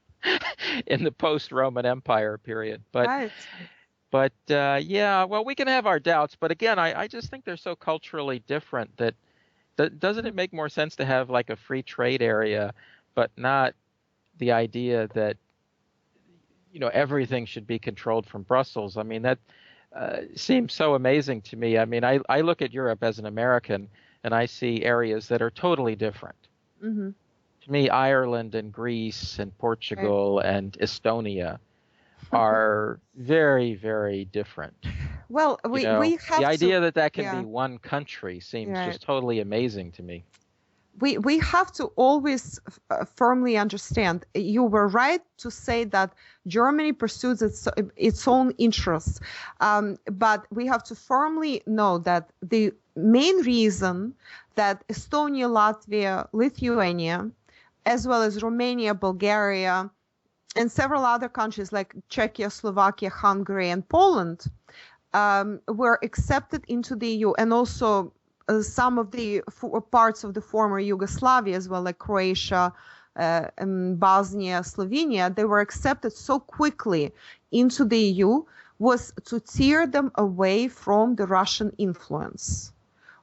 in the post-Roman Empire period, but right. But well, we can have our doubts. But again, I just think they're so culturally different that doesn't it make more sense to have like a free trade area, but not the idea that, you know, everything should be controlled from Brussels? I mean, that seems so amazing to me. I mean, I look at Europe as an American and I see areas that are totally different. Mm-hmm. To me, Ireland and Greece and Portugal and Estonia are very, very different. Well, we have the idea to, that can be one country seems just totally amazing to me. We have to always firmly understand. You were right to say that Germany pursues its own interests, but we have to firmly know that the main reason that Estonia, Latvia, Lithuania, as well as Romania, Bulgaria, and several other countries like Czechia, Slovakia, Hungary, and Poland were accepted into the EU, and also some of the parts of the former Yugoslavia as well, like Croatia, Bosnia, Slovenia, they were accepted so quickly into the EU was to tear them away from the Russian influence.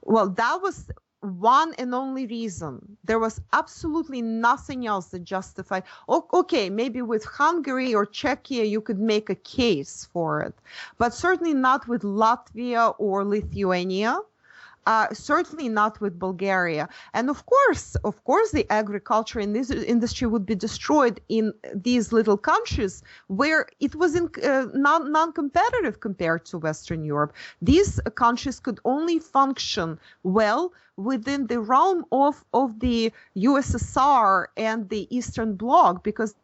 Well, that was one and only reason. There was absolutely nothing else that justified. Okay, maybe with Hungary or Czechia you could make a case for it, but certainly not with Latvia or Lithuania. Certainly not with Bulgaria. And of course, the agriculture in this industry would be destroyed in these little countries where it was non-competitive compared to Western Europe. These countries could only function well within the realm of the USSR and the Eastern Bloc, because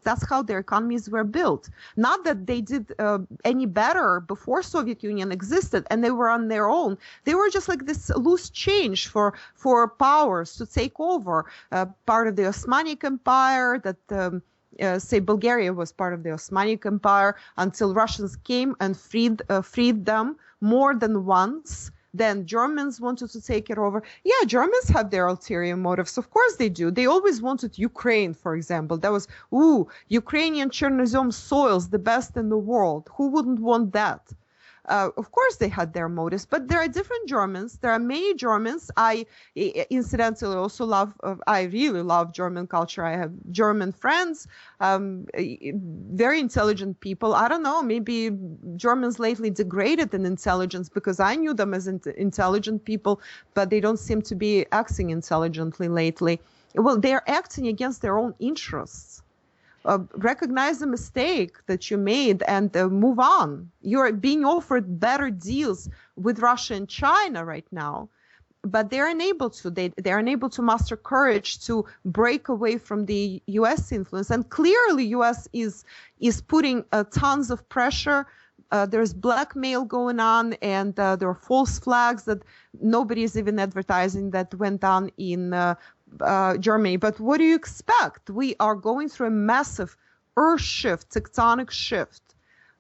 that's how their economies were built. Not that they did any better before Soviet Union existed and they were on their own. They were just like this loose change for powers to take over. Part of the Osmanic Empire, that say Bulgaria was part of the Osmanic Empire until Russians came and freed them more than once. Then Germans wanted to take it over. Yeah, Germans have their ulterior motives. Of course they do. They always wanted Ukraine, for example. That was, Ukrainian Chernozem soils, the best in the world. Who wouldn't want that? Of course, they had their motives, but there are different Germans. There are many Germans. I incidentally also I really love German culture. I have German friends, very intelligent people. I don't know, maybe Germans lately degraded in intelligence because I knew them as intelligent people, but they don't seem to be acting intelligently lately. Well, they're acting against their own interests. Recognize the mistake that you made and move on. You're being offered better deals with Russia and China right now, but they're unable to. They're unable to muster courage to break away from the U.S. influence. And clearly, U.S. is putting tons of pressure. There's blackmail going on, and there are false flags that nobody is even advertising that went on in Germany. But what do you expect? We are going through a massive earth shift, tectonic shift.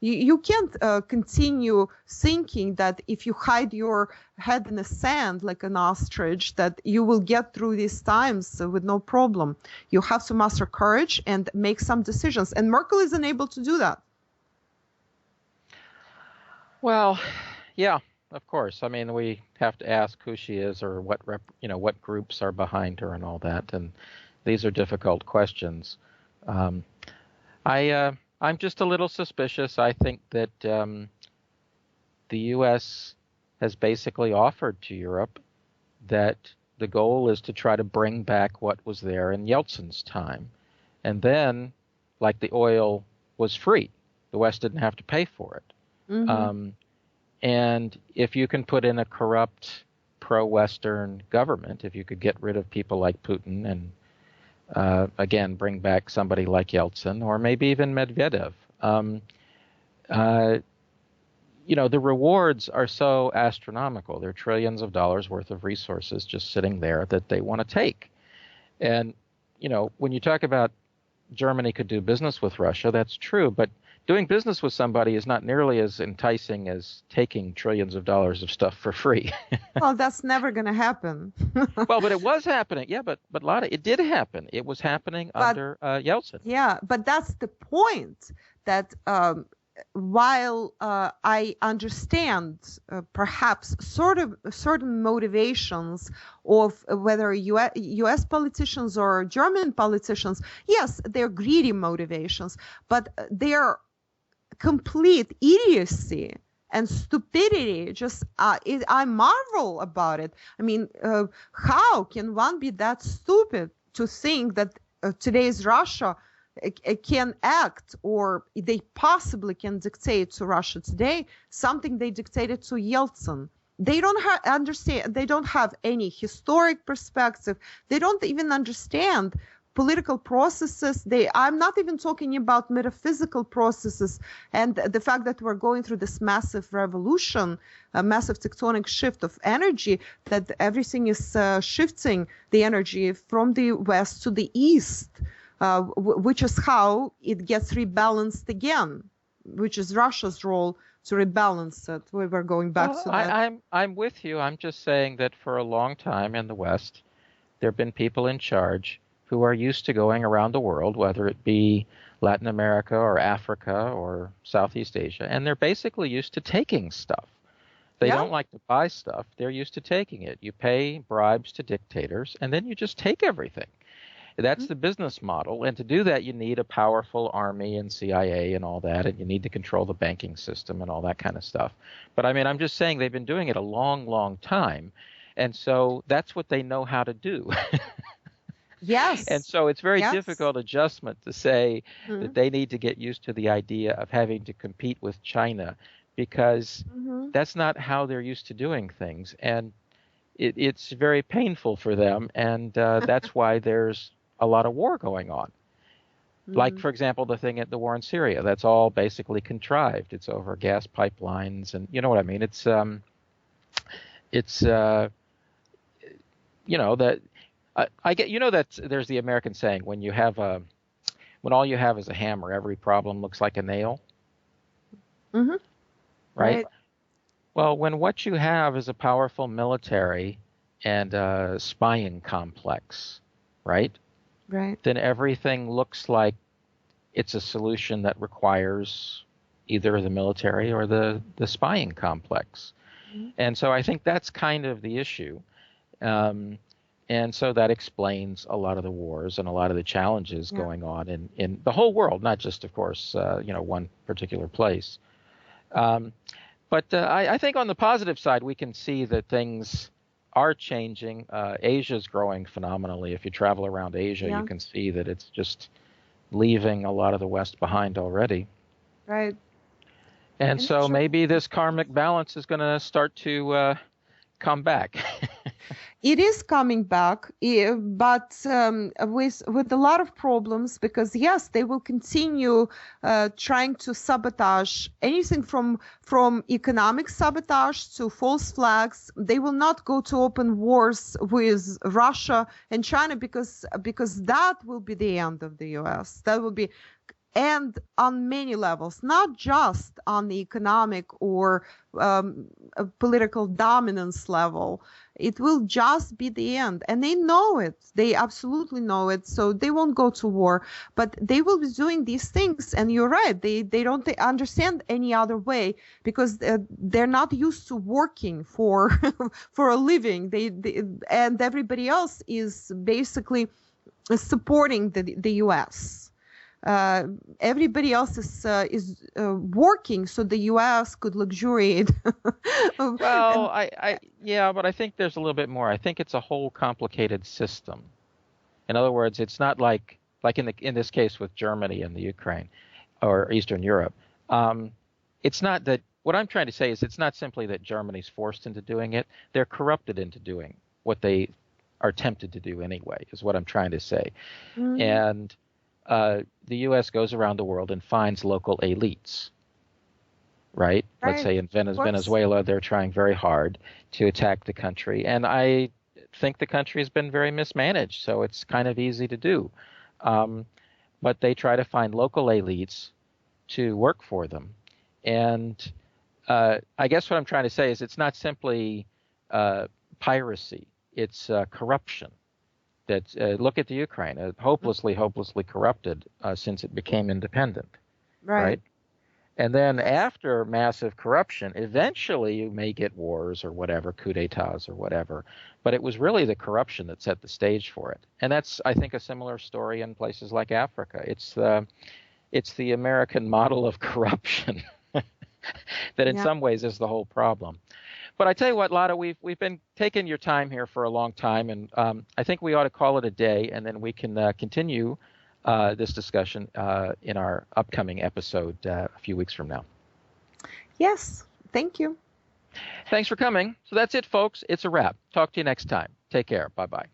You can't continue thinking that if you hide your head in the sand like an ostrich, that you will get through these times with no problem. You have to muster courage and make some decisions. And Merkel is unable to do that. Well, yeah. Of course. I mean, we have to ask who she is or what groups are behind her and all that. And these are difficult questions. I'm just a little suspicious. I think that the U.S. has basically offered to Europe that the goal is to try to bring back what was there in Yeltsin's time. And then, like the oil was free. The West didn't have to pay for it. Mm-hmm. And if you can put in a corrupt pro-Western government, if you could get rid of people like Putin and, again, bring back somebody like Yeltsin or maybe even Medvedev, the rewards are so astronomical. There are trillions of dollars worth of resources just sitting there that they want to take. And, when you talk about Germany could do business with Russia, that's true. But doing business with somebody is not nearly as enticing as taking trillions of dollars of stuff for free. Well, that's never going to happen. Well, but it was happening. Yeah, but Lada, it did happen. It was happening under Yeltsin. Yeah, but that's the point, that while I understand perhaps certain motivations of whether U.S. politicians or German politicians, yes, they're greedy motivations, but they're complete idiocy and stupidity. Just I marvel about it. I mean, how can one be that stupid to think that today's Russia can act, or they possibly can dictate to Russia today something they dictated to Yeltsin? They don't understand. They don't have any historic perspective. They don't even understand political processes. I'm not even talking about metaphysical processes and the fact that we're going through this massive revolution, a massive tectonic shift of energy, that everything is shifting the energy from the west to the east, which is how it gets rebalanced again, which is Russia's role to rebalance it. We were going back to that. I'm with you. I'm just saying that for a long time in the West, there have been people in charge who are used to going around the world, whether it be Latin America or Africa or Southeast Asia, and they're basically used to taking stuff. They don't like to buy stuff. They're used to taking it. You pay bribes to dictators, and then you just take everything. That's the business model. And to do that, you need a powerful army and CIA and all that, and you need to control the banking system and all that kind of stuff. But I mean, I'm just saying they've been doing it a long, long time. And so that's what they know how to do. Yes. And so it's very difficult adjustment to say that they need to get used to the idea of having to compete with China, because that's not how they're used to doing things. And it's very painful for them. And that's why there's a lot of war going on. Like, for example, the war in Syria, that's all basically contrived. It's over gas pipelines. And you know what I mean? It's that I get, that there's the American saying, when all you have is a hammer, every problem looks like a nail. Right? Well, when what you have is a powerful military and a spying complex, right? Right. Then everything looks like it's a solution that requires either the military or the spying complex. Mm-hmm. And so I think that's kind of the issue. And so that explains a lot of the wars and a lot of the challenges going on in the whole world, not just, of course, one particular place. But I think on the positive side, we can see that things are changing. Asia's growing phenomenally. If you travel around Asia, you can see that it's just leaving a lot of the West behind already. Right. And so maybe this karmic balance is going to start to come back. It is coming back, but with a lot of problems, because yes, they will continue trying to sabotage anything from economic sabotage to false flags. They will not go to open wars with Russia and China because that will be the end of the U.S. That will be. And on many levels, not just on the economic or political dominance level. It will just be the end. And they know it. They absolutely know it. So they won't go to war. But they will be doing these things. And you're right. They don't understand any other way because they're not used to working for for a living. And everybody else is basically supporting the U.S. Everybody else is working so the U.S. could luxuriate. Well, but I think there's a little bit more. I think it's a whole complicated system. In other words, it's not like in this case with Germany and the Ukraine or Eastern Europe. It's not that. What I'm trying to say is it's not simply that Germany's forced into doing it. They're corrupted into doing what they are tempted to do anyway, is what I'm trying to say. Mm-hmm. And the U.S. goes around the world and finds local elites, right? Let's say in Venezuela, they're trying very hard to attack the country. And I think the country has been very mismanaged, so it's kind of easy to do. But they try to find local elites to work for them. And I guess what I'm trying to say is it's not simply piracy, it's corruption. That look at the Ukraine, hopelessly corrupted since it became independent, right? And then after massive corruption, eventually you may get wars or whatever, coup d'états or whatever, but it was really the corruption that set the stage for it. And that's, I think, a similar story in places like Africa. It's the American model of corruption that in some ways is the whole problem. But I tell you what, Lada, we've been taking your time here for a long time, and I think we ought to call it a day, and then we can continue this discussion in our upcoming episode a few weeks from now. Yes, thank you. Thanks for coming. So that's it, folks. It's a wrap. Talk to you next time. Take care. Bye-bye.